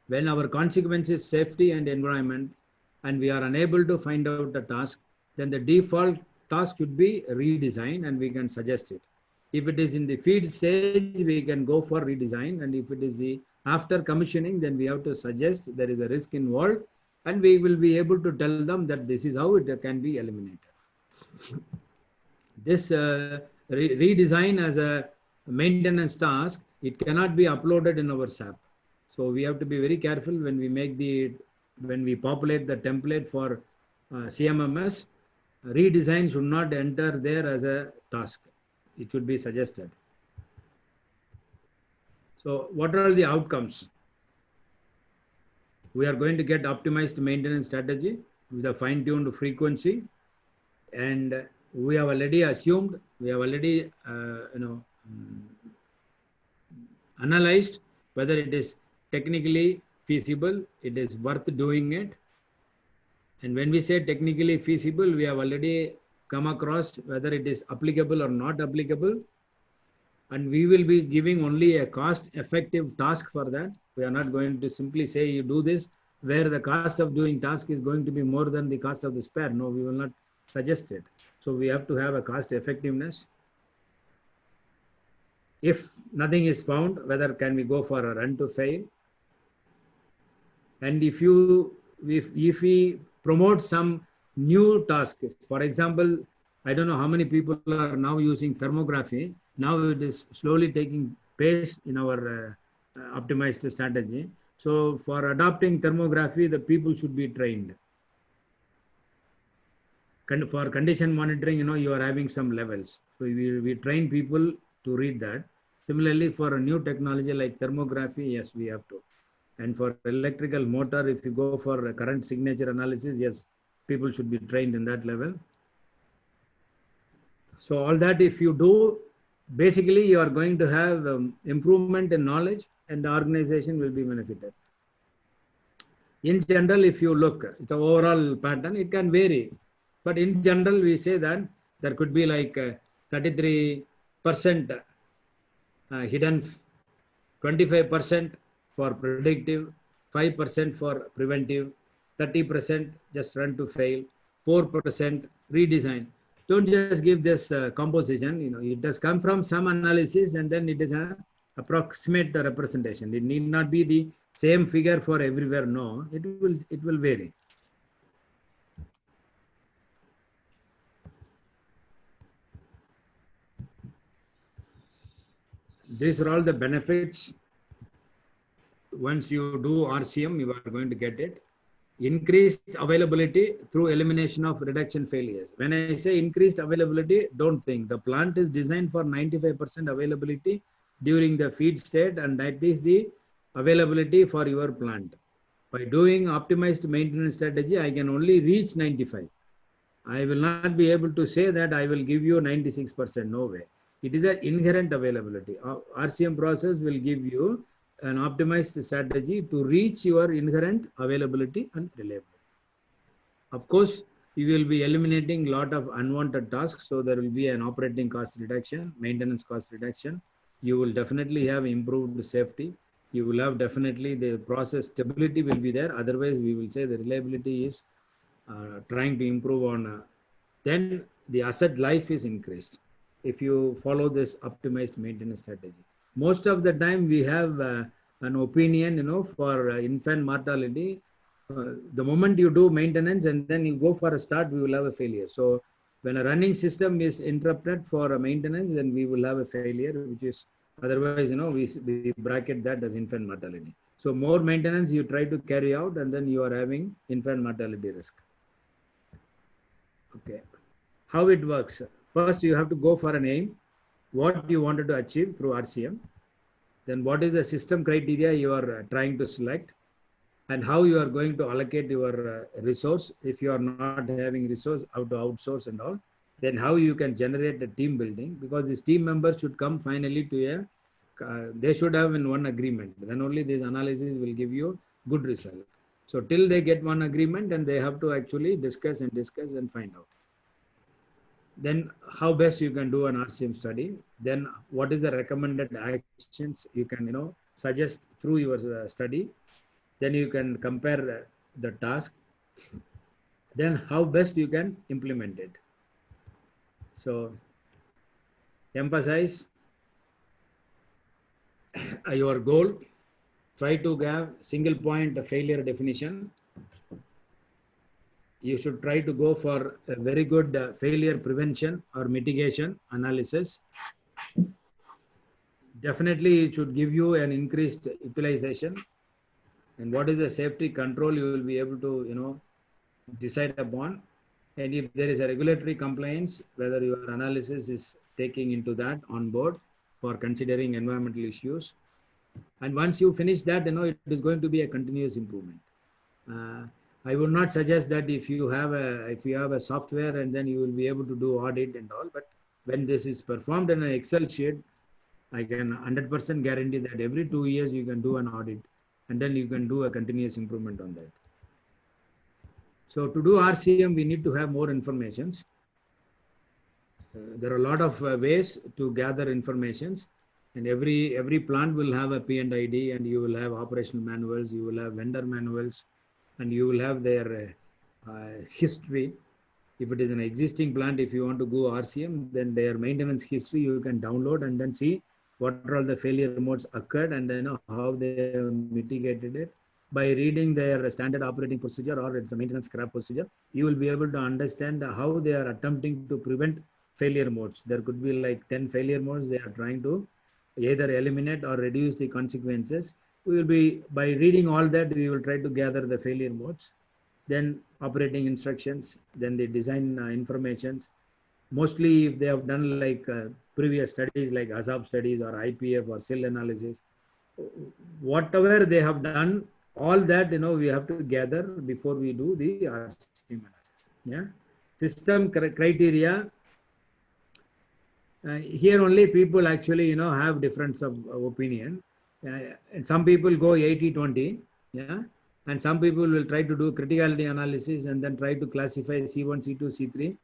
when our consequence is safety and environment, and we are unable to find out the task, then the default task should be redesign, and we can suggest it. If it is in the feed stage, we can go for redesign, and if it is the after commissioning, then we have to suggest there is a risk involved, and we will be able to tell them that this is how it can be eliminated. This redesign as a maintenance task, it cannot be uploaded in our SAP. So we have to be very careful when we populate the template for CMMS. Redesign should not enter there as a task. It should be suggested. So what are the outcomes? We are going to get optimized maintenance strategy with a fine-tuned frequency, and we have already assumed, we have already analyzed whether it is technically feasible, it is worth doing it. And when we say technically feasible, we have already come across whether it is applicable or not applicable. And we will be giving only a cost-effective task for that. We are not going to simply say you do this where the cost of doing task is going to be more than the cost of the spare. No, we will not suggest it. So we have to have a cost effectiveness. If nothing is found, whether can we go for a run to fail? And if we promote some new task, for example, I don't know how many people are now using thermography. Now it is slowly taking pace in our optimized strategy. So for adopting thermography, the people should be trained. For condition monitoring, you are having some levels. So we train people to read that. Similarly, for a new technology like thermography, yes, we have to. And for electrical motor, if you go for current signature analysis, yes, people should be trained in that level. So all that if you do, basically you are going to have improvement in knowledge and the organization will be benefited. In general, if you look, it's an overall pattern, it can vary. But in general, we say that there could be like 33% hidden, 25% for predictive, 5% for preventive, 30% just run to fail, 4% redesign. Don't just give this composition, it does come from some analysis and then it is an approximate representation. It need not be the same figure for everywhere. No, it will vary. These are all the benefits. Once you do RCM, you are going to get it. Increased availability through elimination of reduction failures. When I say increased availability, don't think the plant is designed for 95% availability during the feed state, and that is the availability for your plant. By doing optimized maintenance strategy, I can only reach 95. I will not be able to say that I will give you 96%. No way. It is an inherent availability. RCM process will give you an optimized strategy to reach your inherent availability and reliability. Of course, you will be eliminating a lot of unwanted tasks. So there will be an operating cost reduction, maintenance cost reduction. You will definitely have improved safety. You will have definitely the process stability will be there. Otherwise, we will say the reliability is trying to improve on. Then the asset life is increased if you follow this optimized maintenance strategy. Most of the time we have an opinion, for infant mortality. The moment you do maintenance and then you go for a start, we will have a failure. So when a running system is interrupted for a maintenance, then we will have a failure, which is otherwise, we bracket that as infant mortality. So more maintenance you try to carry out and then you are having infant mortality risk. Okay. How it works? First, you have to go for an aim, what you wanted to achieve through RCM. Then what is the system criteria you are trying to select, and how you are going to allocate your resource. If you are not having resource, how to outsource and all. Then how you can generate a team building, because these team members should come finally to they should have in one agreement. Then only this analysis will give you good result. So till they get one agreement, and they have to actually discuss and find out. Then how best you can do an RCM study. Then what is the recommended actions you can suggest through your study. Then you can compare the task. Then how best you can implement it. So emphasize your goal. Try to have single point failure definition. You should try to go for a very good failure prevention or mitigation analysis. Definitely it should give you an increased utilization. And what is the safety control you will be able to decide upon. And if there is a regulatory compliance, whether your analysis is taking into that on board for considering environmental issues. And once you finish that, it is going to be a continuous improvement. I would not suggest that if you have a software and then you will be able to do audit and all, but when this is performed in an Excel sheet, I can 100% guarantee that every 2 years you can do an audit, and then you can do a continuous improvement on that. So to do RCM, we need to have more informations. There are a lot of ways to gather informations, and every plant will have a P&ID, and you will have operational manuals, you will have vendor manuals, and you will have their history. If it is an existing plant, if you want to go RCM, then their maintenance history you can download and then see what are all the failure modes occurred, and then how they have mitigated it. By reading their standard operating procedure or it's a maintenance scrap procedure, you will be able to understand how they are attempting to prevent failure modes. There could be like 10 failure modes they are trying to either eliminate or reduce the consequences. We will be, by reading all that, we will try to gather the failure modes, then operating instructions, then the design informations. Mostly if they have done like previous studies like HACCP studies or IPF or cell analysis, whatever they have done, all that, we have to gather before we do the RCM analysis. Yeah. System criteria. Here only people actually, have difference of opinion. And some people go 80-20. Yeah. And some people will try to do criticality analysis and then try to classify C1, C2, C3.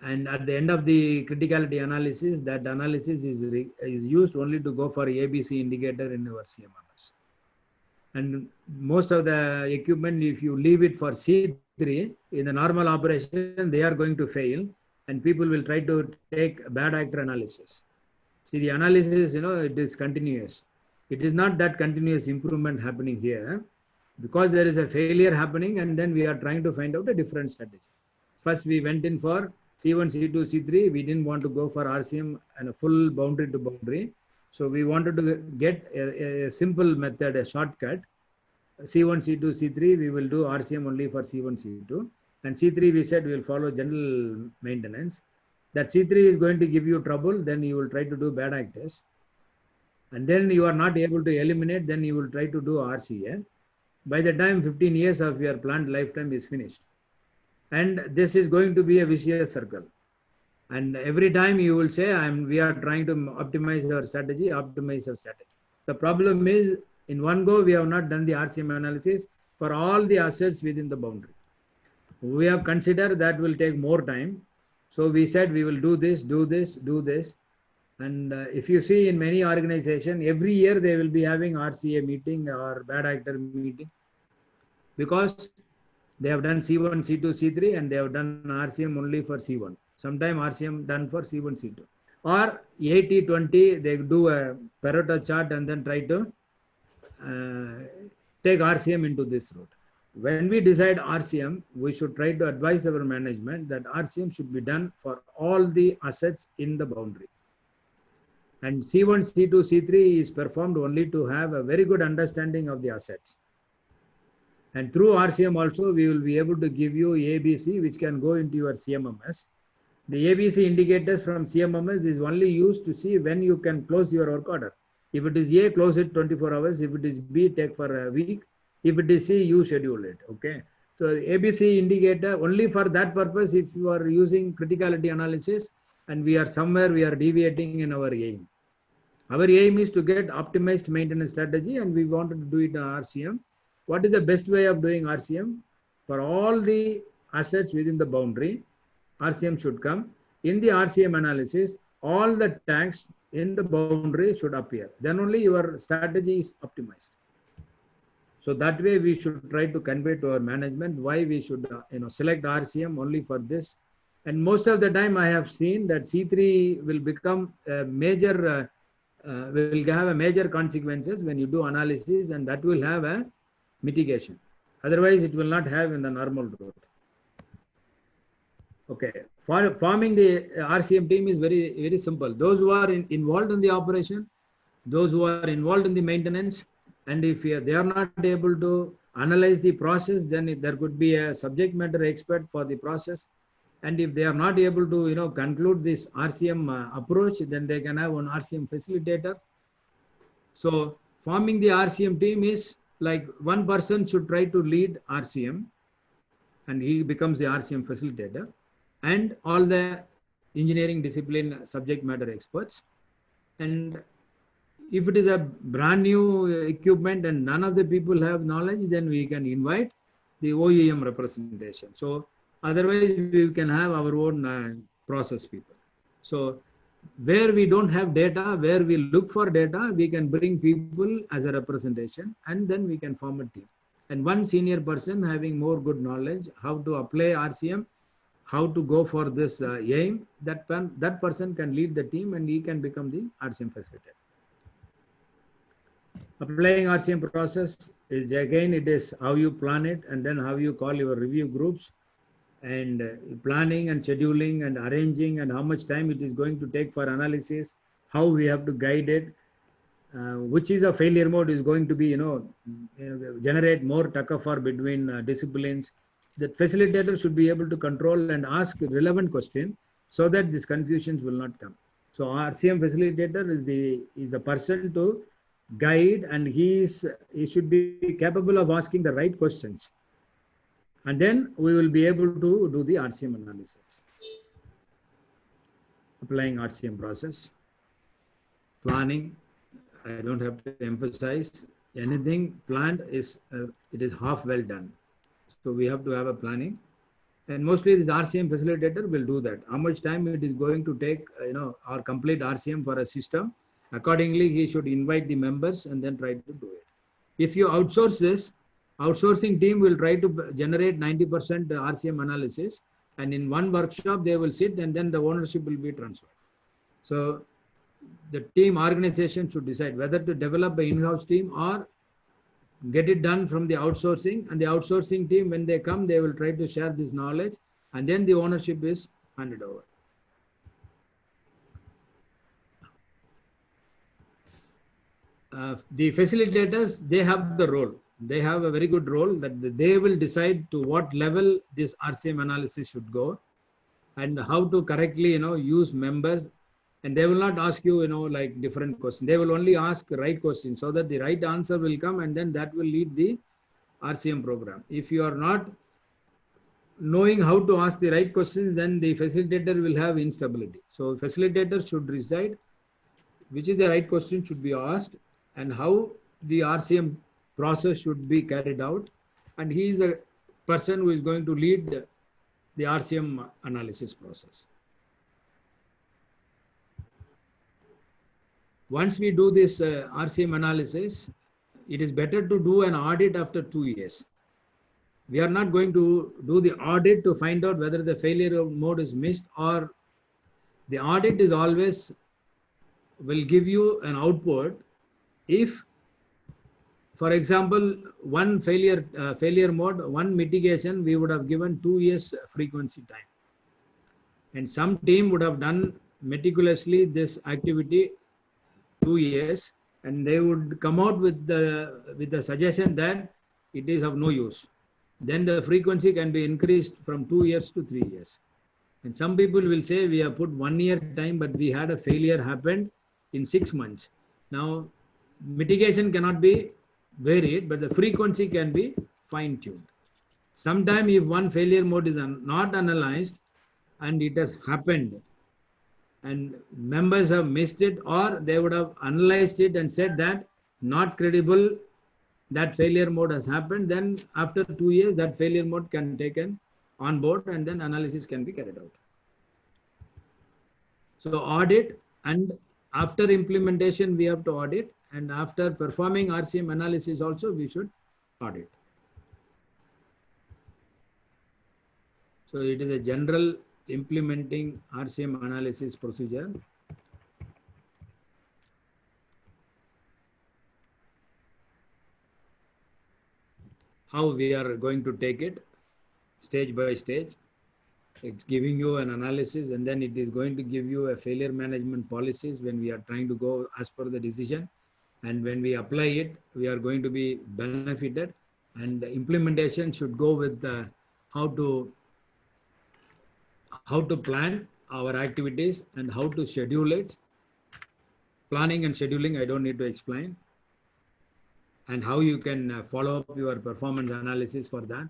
And at the end of the criticality analysis, that analysis is used only to go for ABC indicator in our CMMS. And most of the equipment, if you leave it for C3 in the normal operation, they are going to fail, and people will try to take bad actor analysis. See, the analysis, it is continuous. It is not that continuous improvement happening here, because there is a failure happening, and then we are trying to find out a different strategy. First, we went in for C1, C2, C3. We didn't want to go for RCM and a full boundary to boundary. So we wanted to get a simple method, a shortcut. C1, C2, C3, we will do RCM only for C1, C2. And C3, we said we will follow general maintenance. That C3 is going to give you trouble, then you will try to do bad actors. And then you are not able to eliminate, then you will try to do RCA. By the time 15 years of your plant lifetime is finished. And this is going to be a vicious circle. And every time you will say, we are trying to optimize our strategy, optimize our strategy. The problem is, in one go, we have not done the RCM analysis for all the assets within the boundary. We have considered that will take more time. So we said we will do this, do this, do this. And if you see in many organizations, every year they will be having RCA meeting or bad actor meeting, because they have done C1, C2, C3, and they have done RCM only for C1. Sometimes RCM done for C1, C2. Or 80-20, they do a Pareto chart and then try to take RCM into this route. When we decide RCM, we should try to advise our management that RCM should be done for all the assets in the boundary. And C1, C2, C3 is performed only to have a very good understanding of the assets. And through RCM also, we will be able to give you ABC, which can go into your CMMS. The ABC indicators from CMMS is only used to see when you can close your work order. If it is A, close it 24 hours. If it is B, take for a week. If it is C, you schedule it. Okay. So ABC indicator only for that purpose, if you are using criticality analysis and we are deviating in our aim. Our aim is to get optimized maintenance strategy, and we wanted to do it on RCM. What is the best way of doing RCM? For all the assets within the boundary, RCM should come. In the RCM analysis, all the tags in the boundary should appear. Then only your strategy is optimized. So that way we should try to convey to our management why we should select RCM only for this. And most of the time I have seen that C3 will become a major, will have a major consequences when you do analysis, and that will have a mitigation. Otherwise, it will not have in the normal route. Okay. For forming the RCM team is very, very simple. Those who are involved in the operation, those who are involved in the maintenance, and if they are not able to analyze the process, then there could be a subject matter expert for the process. And if they are not able to, conclude this RCM approach, then they can have one RCM facilitator. So forming the RCM team is like one person should try to lead RCM, and he becomes the RCM facilitator, and all the engineering discipline subject matter experts. And if it is a brand new equipment and none of the people have knowledge, then we can invite the OEM representation. So otherwise we can have our own process people. So where we don't have data, where we look for data, we can bring people as a representation, and then we can form a team. And one senior person having more good knowledge, how to apply RCM, how to go for this aim, that person can lead the team, and he can become the RCM facilitator. Applying RCM process is, again, it is how you plan it, and then how you call your review groups, and planning and scheduling and arranging, and how much time it is going to take for analysis, how we have to guide it, which is a failure mode is going to be, generate more tug-of-war between disciplines. The facilitator should be able to control and ask relevant questions so that these confusions will not come. So RCM facilitator is the person to guide, and he should be capable of asking the right questions. And then we will be able to do the RCM analysis. Applying RCM process, planning. I don't have to emphasize anything planned is it is half well done. So we have to have a planning, and mostly this RCM facilitator will do that. How much time it is going to take, or complete RCM for a system. Accordingly, he should invite the members and then try to do it. If you outsource this, outsourcing team will try to generate 90% RCM analysis, and in one workshop they will sit, and then the ownership will be transferred. So the team organization should decide whether to develop an in-house team or get it done from the outsourcing, and the outsourcing team, when they come, they will try to share this knowledge, and then the ownership is handed over. The facilitators, they have the role. They have a very good role that they will decide to what level this RCM analysis should go, and how to correctly, use members. And they will not ask you, like different questions. They will only ask the right questions so that the right answer will come, and then that will lead the RCM program. If you are not knowing how to ask the right questions, then the facilitator will have instability. So facilitator should decide which is the right question should be asked, and how the RCM process should be carried out. And he is a person who is going to lead the RCM analysis process. Once we do this RCM analysis, it is better to do an audit after 2 years. We are not going to do the audit to find out whether the failure mode is missed, or the audit is always will give you an output. If, for example, one failure mode, one mitigation, we would have given 2 years frequency time. And some team would have done meticulously this activity 2 years, and they would come out with the suggestion that it is of no use. Then the frequency can be increased from 2 years to 3 years. And some people will say we have put 1 year time, but we had a failure happened in 6 months. Now, mitigation cannot be varied, but the frequency can be fine-tuned. Sometime if one failure mode is not analyzed and it has happened, and members have missed it, or they would have analyzed it and said that not credible, that failure mode has happened, then after 2 years that failure mode can be taken on board, and then analysis can be carried out. So audit, and after implementation we have to audit, and after performing RCM analysis also we should audit. So it is a general implementing RCM analysis procedure. How we are going to take it stage by stage. It's giving you an analysis, and then it is going to give you a failure management policies when we are trying to go as per the decision. And when we apply it, we are going to be benefited, and the implementation should go with how to plan our activities and how to schedule it. Planning and scheduling, I don't need to explain. And how you can follow up your performance analysis for that.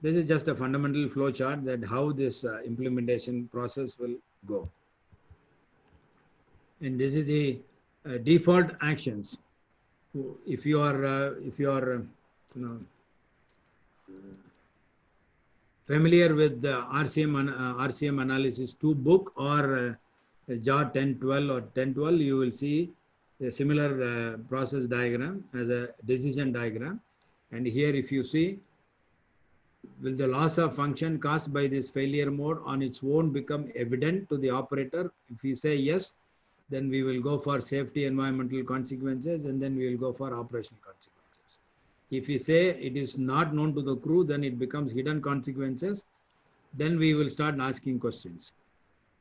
This is just a fundamental flow chart that how this implementation process will go. And this is the default actions. If you are familiar with the RCM analysis 2 book, or JAR 1012 or 1012, you will see a similar process diagram as a decision diagram. And here if you see, will the loss of function caused by this failure mode on its own become evident to the operator? If you say yes, then we will go for safety environmental consequences, and then we will go for operational consequences. If you say it is not known to the crew, then it becomes hidden consequences. Then we will start asking questions.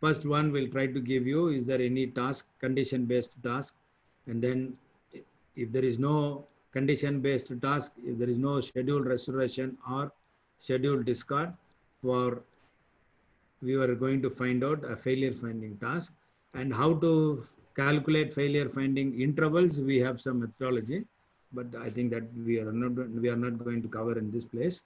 First one will try to give you, is there any task, condition-based task? And then if there is no condition-based task, if there is no scheduled restoration or scheduled discard, we are going to find out a failure finding task, and how to calculate failure finding intervals, we have some methodology, but I think that we are not going to cover in this place.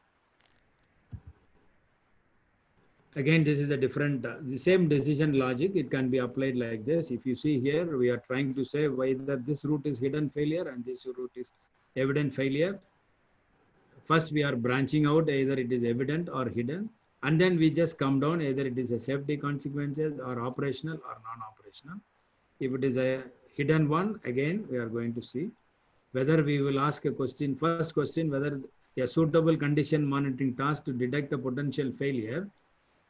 Again, this is a different, the same decision logic. It can be applied like this. If you see here, we are trying to say whether this route is hidden failure and this route is evident failure. First, we are branching out either it is evident or hidden, and then we just come down either it is a safety consequences or operational or non-operational. If it is a hidden one, again, we are going to see whether we will ask a question, first question, whether a suitable condition monitoring task to detect the potential failure.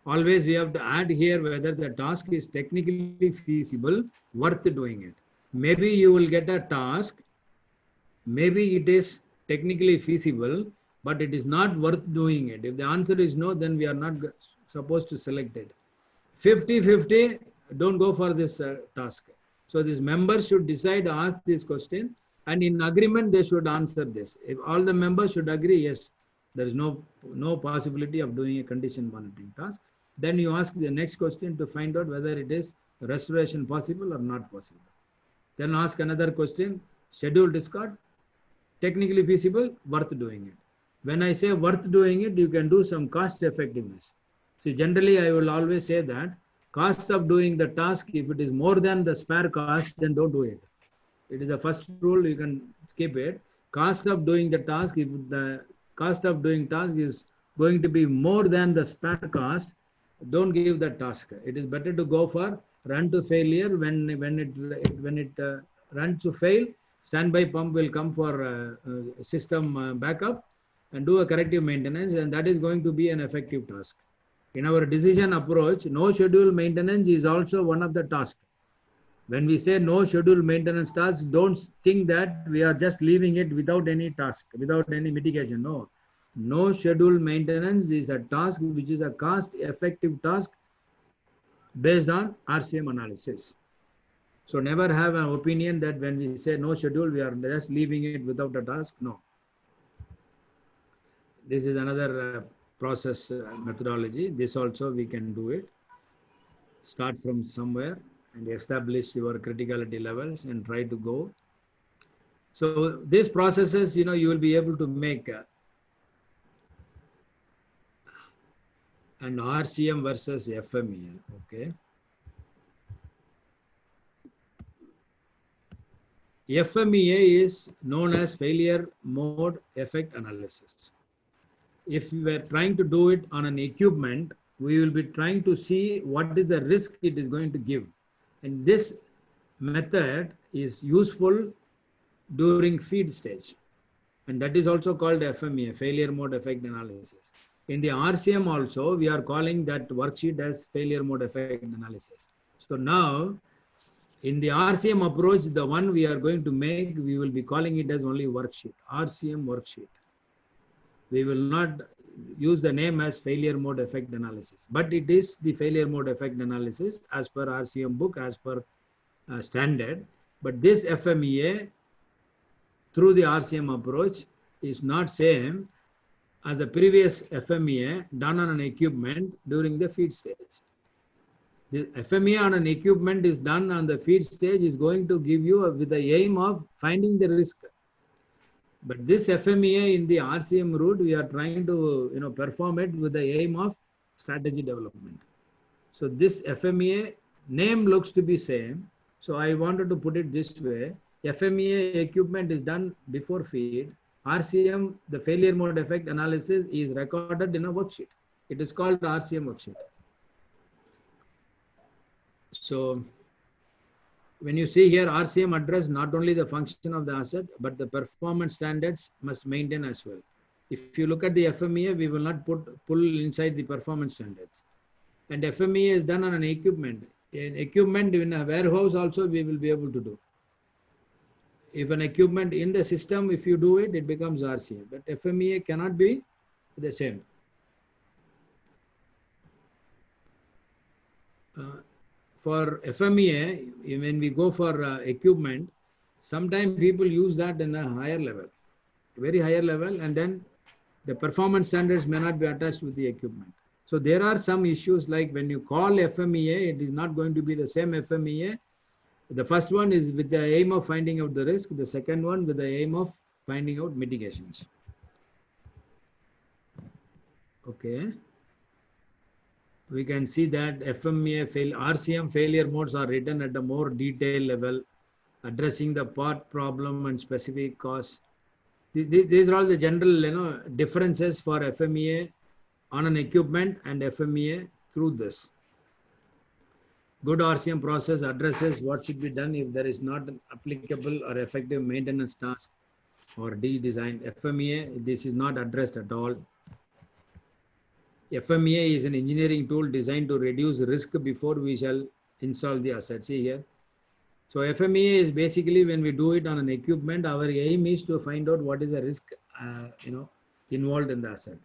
Always we have to add here whether the task is technically feasible, worth doing it. Maybe you will get a task, maybe it is technically feasible, but it is not worth doing it. If the answer is no, then we are not supposed to select it. 50-50, don't go for this task. So these members should decide, ask this question, and in agreement, they should answer this. If all the members should agree, yes, there is no possibility of doing a condition monitoring task, then you ask the next question to find out whether it is restoration possible or not possible. Then ask another question, schedule discard, technically feasible, worth doing it. When I say worth doing it, you can do some cost effectiveness. See, generally, I will always say that cost of doing the task, if it is more than the spare cost, then don't do it. It is the first rule, you can skip it. Cost of doing the task, if the cost of doing task is going to be more than the spare cost, don't give the task. It is better to go for run to failure. When it runs to fail, standby pump will come for system backup and do a corrective maintenance, and that is going to be an effective task. In our decision approach, no schedule maintenance is also one of the tasks. When we say no schedule maintenance task, don't think that we are just leaving it without any task, without any mitigation. No. No schedule maintenance is a task which is a cost-effective task based on RCM analysis. So never have an opinion that when we say no schedule, we are just leaving it without a task. No. This is another process methodology. This also we can do it. Start from somewhere and establish your criticality levels and try to go. So these processes, you will be able to make an RCM versus FMEA, okay? FMEA is known as failure mode effect analysis. If we were trying to do it on an equipment, we will be trying to see what is the risk it is going to give. And this method is useful during feed stage. And that is also called FMEA, failure mode effect analysis. In the RCM also, we are calling that worksheet as failure mode effect analysis. So now, in the RCM approach, the one we are going to make, we will be calling it as only worksheet, RCM worksheet. We will not use the name as failure mode effect analysis, but it is the failure mode effect analysis as per RCM book, as per standard. But this FMEA through the RCM approach is not same as the previous FMEA done on an equipment during the feed stage. The FMEA on an equipment is done on the feed stage is going to give you with the aim of finding the risk. But this FMEA in the RCM route, we are trying to perform it with the aim of strategy development. So this FMEA name looks to be same. So I wanted to put it this way. FMEA equipment is done before feed. RCM, the failure mode effect analysis, is recorded in a worksheet. It is called the RCM worksheet. So when you see here, RCM address not only the function of the asset, but the performance standards must maintain as well. If you look at the FMEA, we will not pull inside the performance standards. And FMEA is done on an equipment. In equipment in a warehouse also, we will be able to do. If an equipment in the system, if you do it, it becomes RCM. But FMEA cannot be the same. For FMEA, when we go for equipment, sometimes people use that in a higher level, very higher level, and then the performance standards may not be attached with the equipment. So there are some issues like when you call FMEA, it is not going to be the same FMEA The first one is with the aim of finding out the risk. The second one with the aim of finding out mitigations. Okay. We can see that RCM failure modes are written at a more detailed level, addressing the part problem and specific cause. These are all the general differences for FMEA on an equipment and FMEA through this. Good RCM process addresses what should be done if there is not an applicable or effective maintenance task or design. FMEA, this is not addressed at all. FMEA is an engineering tool designed to reduce risk before we shall install the asset. See here. So FMEA is basically when we do it on an equipment, our aim is to find out what is the risk involved in the asset.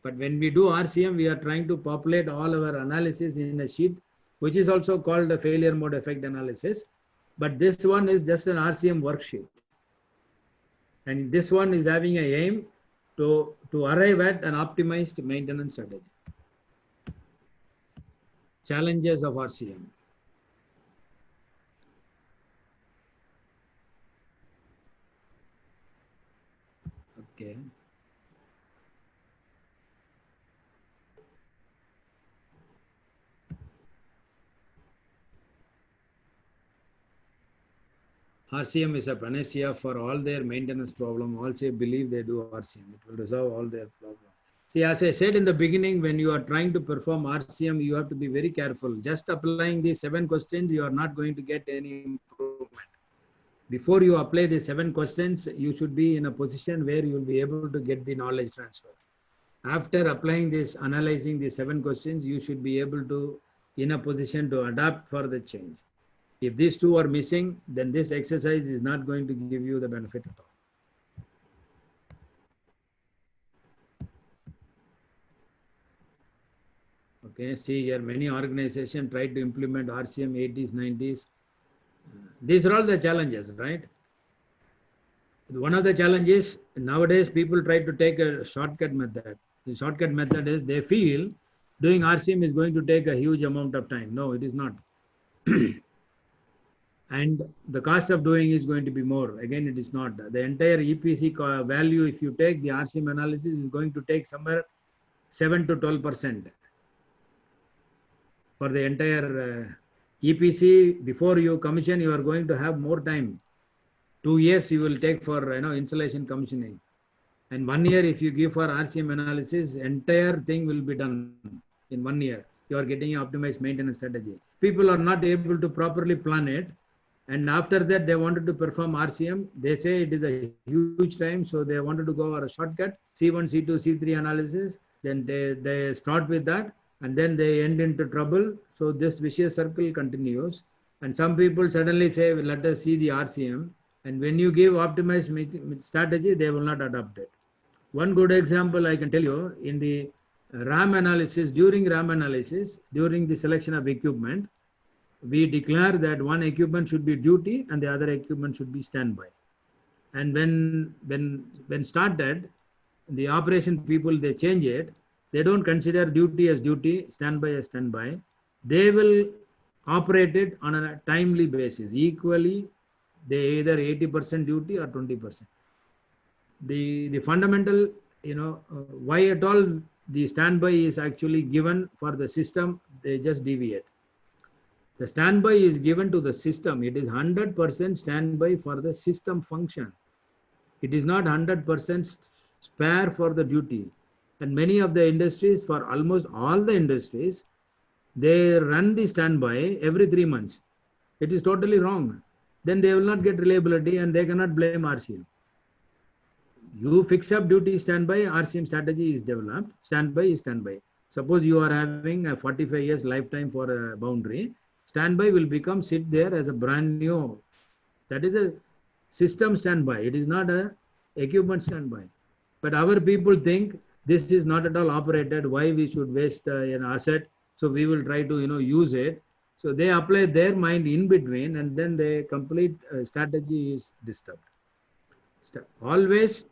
But when we do RCM, we are trying to populate all our analysis in a sheet, which is also called the failure mode effect analysis. But this one is just an RCM worksheet. And this one is having an aim to arrive at an optimized maintenance strategy. Challenges of RCM. Okay. RCM is a panacea for all their maintenance problem. Also believe they do RCM. It will resolve all their problems. See, as I said in the beginning, when you are trying to perform RCM, you have to be very careful. Just applying these 7 questions, you are not going to get any improvement. Before you apply the 7 questions, you should be in a position where you will be able to get the knowledge transfer. After applying this, analyzing the 7 questions, you should be able to in a position to adapt for the change. If these 2 are missing, then this exercise is not going to give you the benefit at all. Okay, see here, many organizations try to implement RCM 80s, 90s. These are all the challenges, right? One of the challenges, nowadays people try to take a shortcut method. The shortcut method is they feel doing RCM is going to take a huge amount of time. No, it is not. And the cost of doing is going to be more. Again, it is not. The entire EPC value, if you take the RCM analysis, is going to take somewhere 7 to 12%. For the entire EPC, before you commission, you are going to have more time. 2 years you will take for installation commissioning. And 1 year, if you give for RCM analysis, entire thing will be done in 1 year. You are getting an optimized maintenance strategy. People are not able to properly plan it. And after that, they wanted to perform RCM. They say it is a huge time, so they wanted to go for a shortcut, C1, C2, C3 analysis. Then they start with that, and then they end into trouble. So this vicious circle continues. And some people suddenly say, well, let us see the RCM. And when you give optimized strategy, they will not adopt it. One good example I can tell you, in the RAM analysis, during the selection of equipment, we declare that one equipment should be duty and the other equipment should be standby. And when started, the operation people, they change it. They don't consider duty as duty, standby as standby. They will operate it on a timely basis. Equally, they either 80% duty or 20%. The fundamental, why at all the standby is actually given for the system, they just deviate. The standby is given to the system. It is 100% standby for the system function. It is not 100% spare for the duty. And many of the industries, for almost all the industries, they run the standby every 3 months. It is totally wrong. Then they will not get reliability and they cannot blame RCM. You fix up duty standby, RCM strategy is developed. Standby is standby. Suppose you are having a 45 years lifetime for a boundary. Standby will become sit there as a brand new. That is a system standby. It is not a equipment standby. But our people think this is not at all operated. Why we should waste an asset? So we will try to use it. So they apply their mind in between, and then the complete strategy is disturbed. Always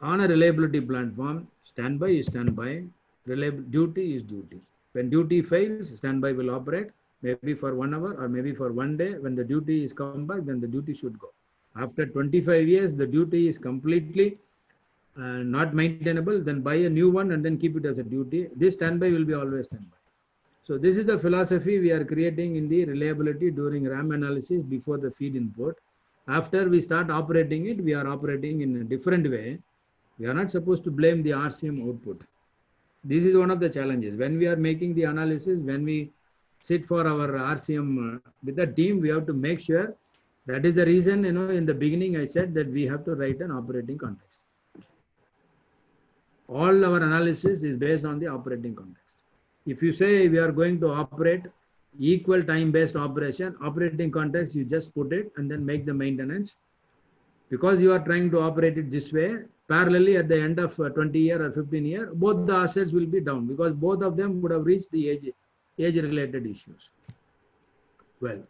on a reliability platform, standby is standby, duty is duty. When duty fails, standby will operate. maybe for 1 hour or maybe for 1 day. When the duty is come back, then the duty should go. After 25 years, the duty is completely not maintainable, then buy a new one and then keep it as a duty. This standby will be always standby. So this is the philosophy we are creating in the reliability during RAM analysis before the feed input. After we start operating it, we are operating in a different way. We are not supposed to blame the RCM output. This is one of the challenges. When we are making the analysis, when we sit for our RCM with the team, we have to make sure. That is the reason, in the beginning I said that we have to write an operating context. All our analysis is based on the operating context. If you say we are going to operate equal time-based operation, operating context, you just put it and then make the maintenance. Because you are trying to operate it this way, parallelly at the end of 20 year or 15 year, both the assets will be down because both of them would have reached the age-related issues. Well,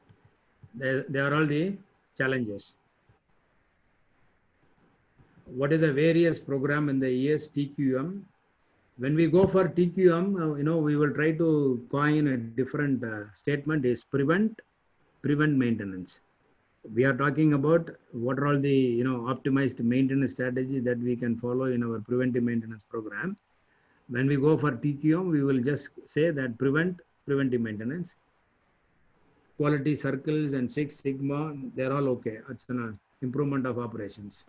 they are all the challenges. What is the various program in the ES TQM? When we go for TQM, we will try to coin a different statement is prevent maintenance. We are talking about what are all the optimized maintenance strategy that we can follow in our preventive maintenance program. When we go for TQM, we will just say that preventive maintenance. Quality circles and Six Sigma, they're all okay. It's an improvement of operations.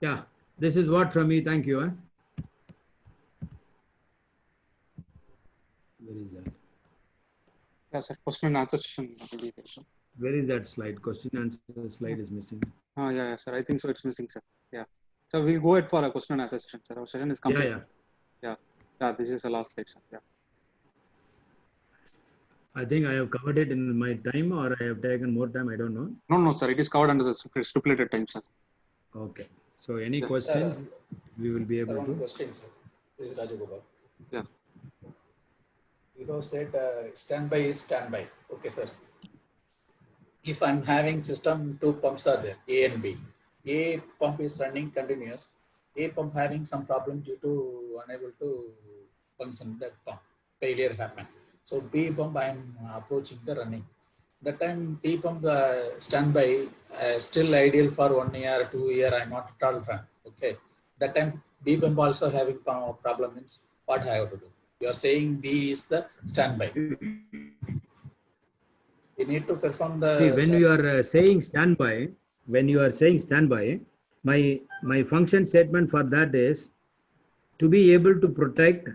Yeah, this is what from me. Thank you. Where is that? Yes, sir. Question and answer session. Where is that slide? Question and answer slide is missing. Yeah, sir. I think so. It's missing, sir. Yeah. So we'll go ahead for a question and answer session, sir. Our session is complete. Yeah. This is the last slide, sir. Yeah. I think I have covered it in my time, or I have taken more time. I don't know. No, sir. It is covered under the stipulated time, sir. Okay. So any questions, we will be able to. One question, sir. This is Rajagopal. Yeah. You have said standby is standby. Okay, sir. If I'm having system, two pumps are there, A and B. A pump is running continuous. A pump having some problem due to unable to function, that pump failure happen. So B pump I am approaching the running. That time B pump standby still ideal for 1 year, 2 year. I'm not at all run. Okay. That time B pump also having problem means what I have to do. You are saying B is the standby. You need to perform the. See, when you are saying standby, my function statement for that is to be able to protect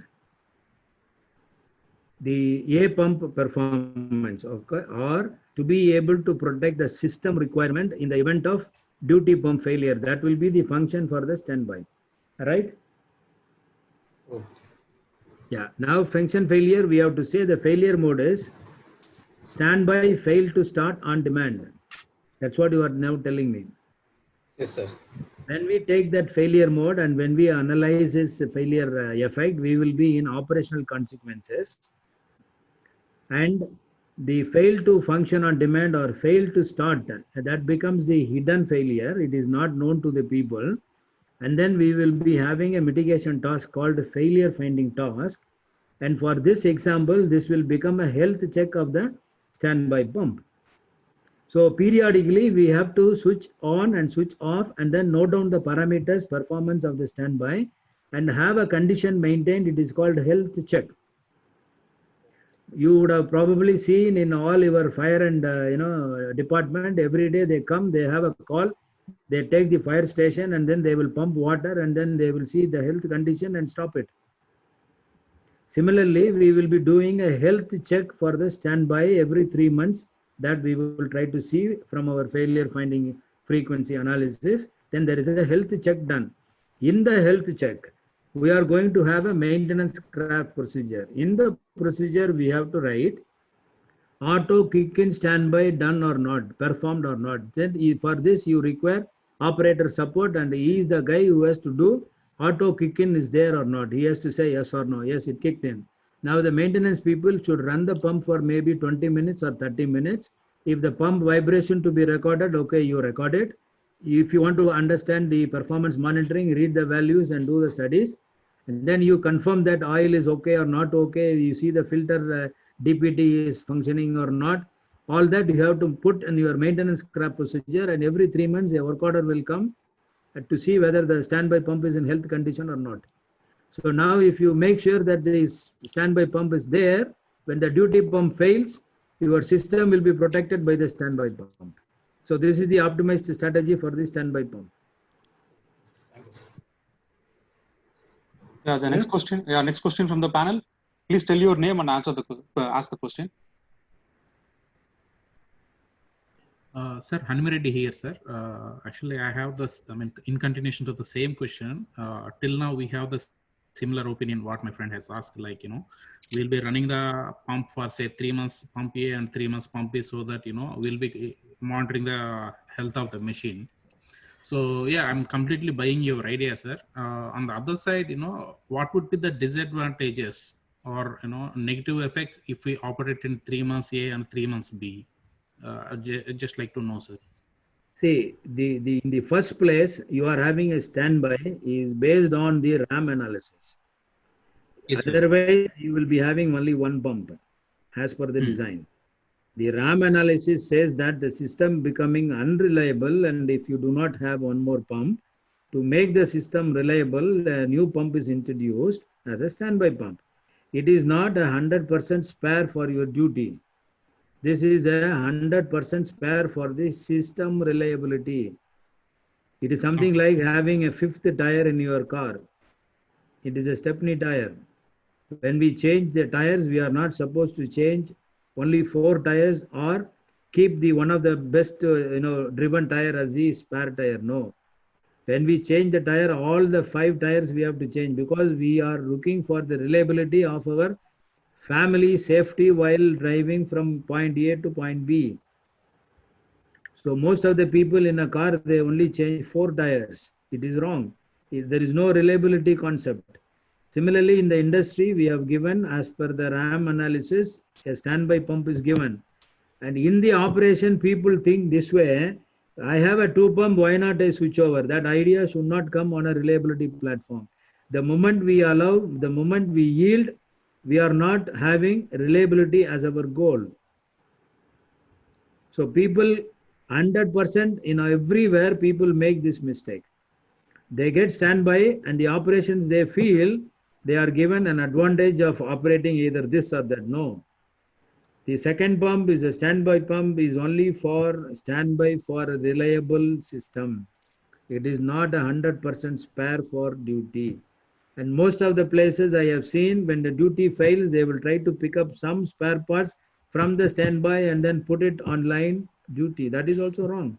the A pump performance, okay, or to be able to protect the system requirement in the event of duty pump failure. That will be the function for the standby, right? Okay. Yeah. Now function failure, we have to say the failure mode is standby failed to start on demand. That's what you are now telling me. Yes, sir. When we take that failure mode and when we analyze its failure effect, we will be in operational consequences. And the fail to function on demand or fail to start, that becomes the hidden failure. It is not known to the people. And then we will be having a mitigation task called failure finding task. And for this example, this will become a health check of the standby pump. So periodically we have to switch on and switch off and then note down the parameters, performance of the standby and have a condition maintained. It is called health check. You would have probably seen in all your fire and department, every day they come, they have a call, they take the fire station and then they will pump water and then they will see the health condition and stop it. Similarly, we will be doing a health check for the standby every 3 months that we will try to see from our failure finding frequency analysis. Then there is a health check done. In the health check, we are going to have a maintenance craft procedure. In the procedure, we have to write auto kick in standby done or not, performed or not. Then for this, you require operator support and he is the guy who has to do auto kick in is there or not. He has to say yes or no. Yes, it kicked in. Now the maintenance people should run the pump for maybe 20 minutes or 30 minutes. If the pump vibration to be recorded, okay, you record it. if you want to understand the performance monitoring, read the values and do the studies. And then you confirm that oil is okay or not okay. You see the filter DPT is functioning or not. All that you have to put in your maintenance scrap procedure, and every 3 months a work order will come to see whether the standby pump is in health condition or not. So now if you make sure that the standby pump is there, when the duty pump fails, your system will be protected by the standby pump. So this is the optimized strategy for the standby pump. Thank you, sir. Yeah, the next question. Yeah, next question from the panel. Please tell your name and answer the ask the question. Sir, Hanumi Reddy here, sir. Actually, I have this, I mean, in continuation to the same question, till now we have the similar opinion what my friend has asked, like, we'll be running the pump for say 3 months pump A and 3 months pump B, so that, we'll be monitoring the health of the machine. So yeah, I'm completely buying your idea, sir. On the other side, what would be the disadvantages or, negative effects if we operate in 3 months A and 3 months B? Just like to know, sir. See, in the first place, you are having a standby is based on the RAM analysis. Yes, sir. Otherwise, you will be having only one pump as per the design. The RAM analysis says that the system becoming unreliable, and if you do not have one more pump, to make the system reliable, a new pump is introduced as a standby pump. It is not 100% spare for your duty. This is 100% spare for the system reliability. It is something like having a fifth tire in your car. It is a stepney tire. When we change the tires, we are not supposed to change only 4 tires or keep the one of the best driven tire as the spare tire. No. When we change the tire, all the 5 tires we have to change, because we are looking for the reliability of our family safety while driving from point A to point B. So most of the people in a car, they only change 4 tires. It is wrong. There is no reliability concept. Similarly, in the industry, we have given, as per the RAM analysis, a standby pump is given. And in the operation, people think this way: I have a 2 pump, why not I switch over? That idea should not come on a reliability platform. The moment we allow, the moment we yield, we are not having reliability as our goal. So people, 100% everywhere, people make this mistake. They get standby, and the operations they feel they are given an advantage of operating either this or that. No. The second pump is a standby pump, is only for standby for a reliable system. It is not 100% spare for duty. And most of the places I have seen, when the duty fails, they will try to pick up some spare parts from the standby and then put it on line duty. That is also wrong.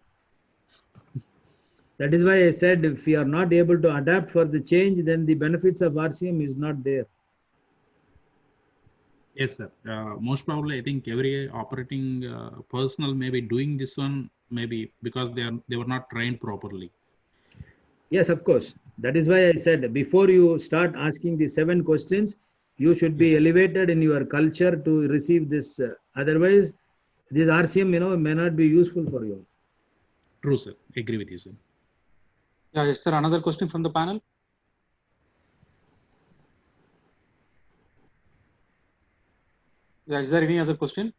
That is why I said, if we are not able to adapt for the change, then the benefits of RCM is not there. Yes, sir. Most probably, I think every operating personnel may be doing this one, maybe because they were not trained properly. Yes, of course. That is why I said, before you start asking the 7 questions, you should be elevated in your culture to receive this. Otherwise, this RCM, may not be useful for you. True, sir. Agree with you, sir. Yeah, yes, sir. Another question from the panel. Yeah, is there any other question?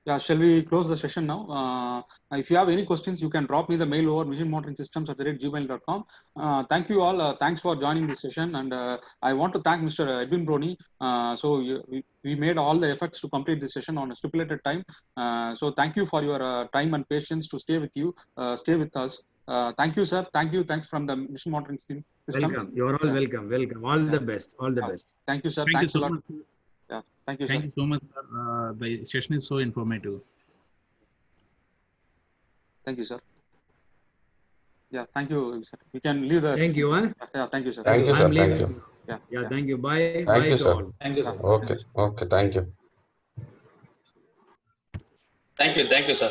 Yeah, shall we close the session now? If you have any questions, you can drop me the mail over visionmonitoringsystems@gmail.com. Thank you all. Thanks for joining this session. And I want to thank Mr. Edwin Brony. We made all the efforts to complete this session on a stipulated time. So thank you for your time and patience to stay with us. Thank you, sir. Thank you. Thanks from the Mission Monitoring System. Welcome. You are all welcome. Welcome. All the best. All the best. Thank you, sir. Thank Thanks you so a lot. much. Yeah. Thank you, sir. Thank you so much, sir. The session is so informative. Thank you, sir. Yeah, thank you, sir. We can leave the. Thank you. Yeah, thank you, sir. Thank you, sir. I'm Thank leaving. you. Yeah. Thank you. Bye. Thank Bye you, to sir. all. Thank you, sir. Okay. Okay. Thank you. Thank you, sir.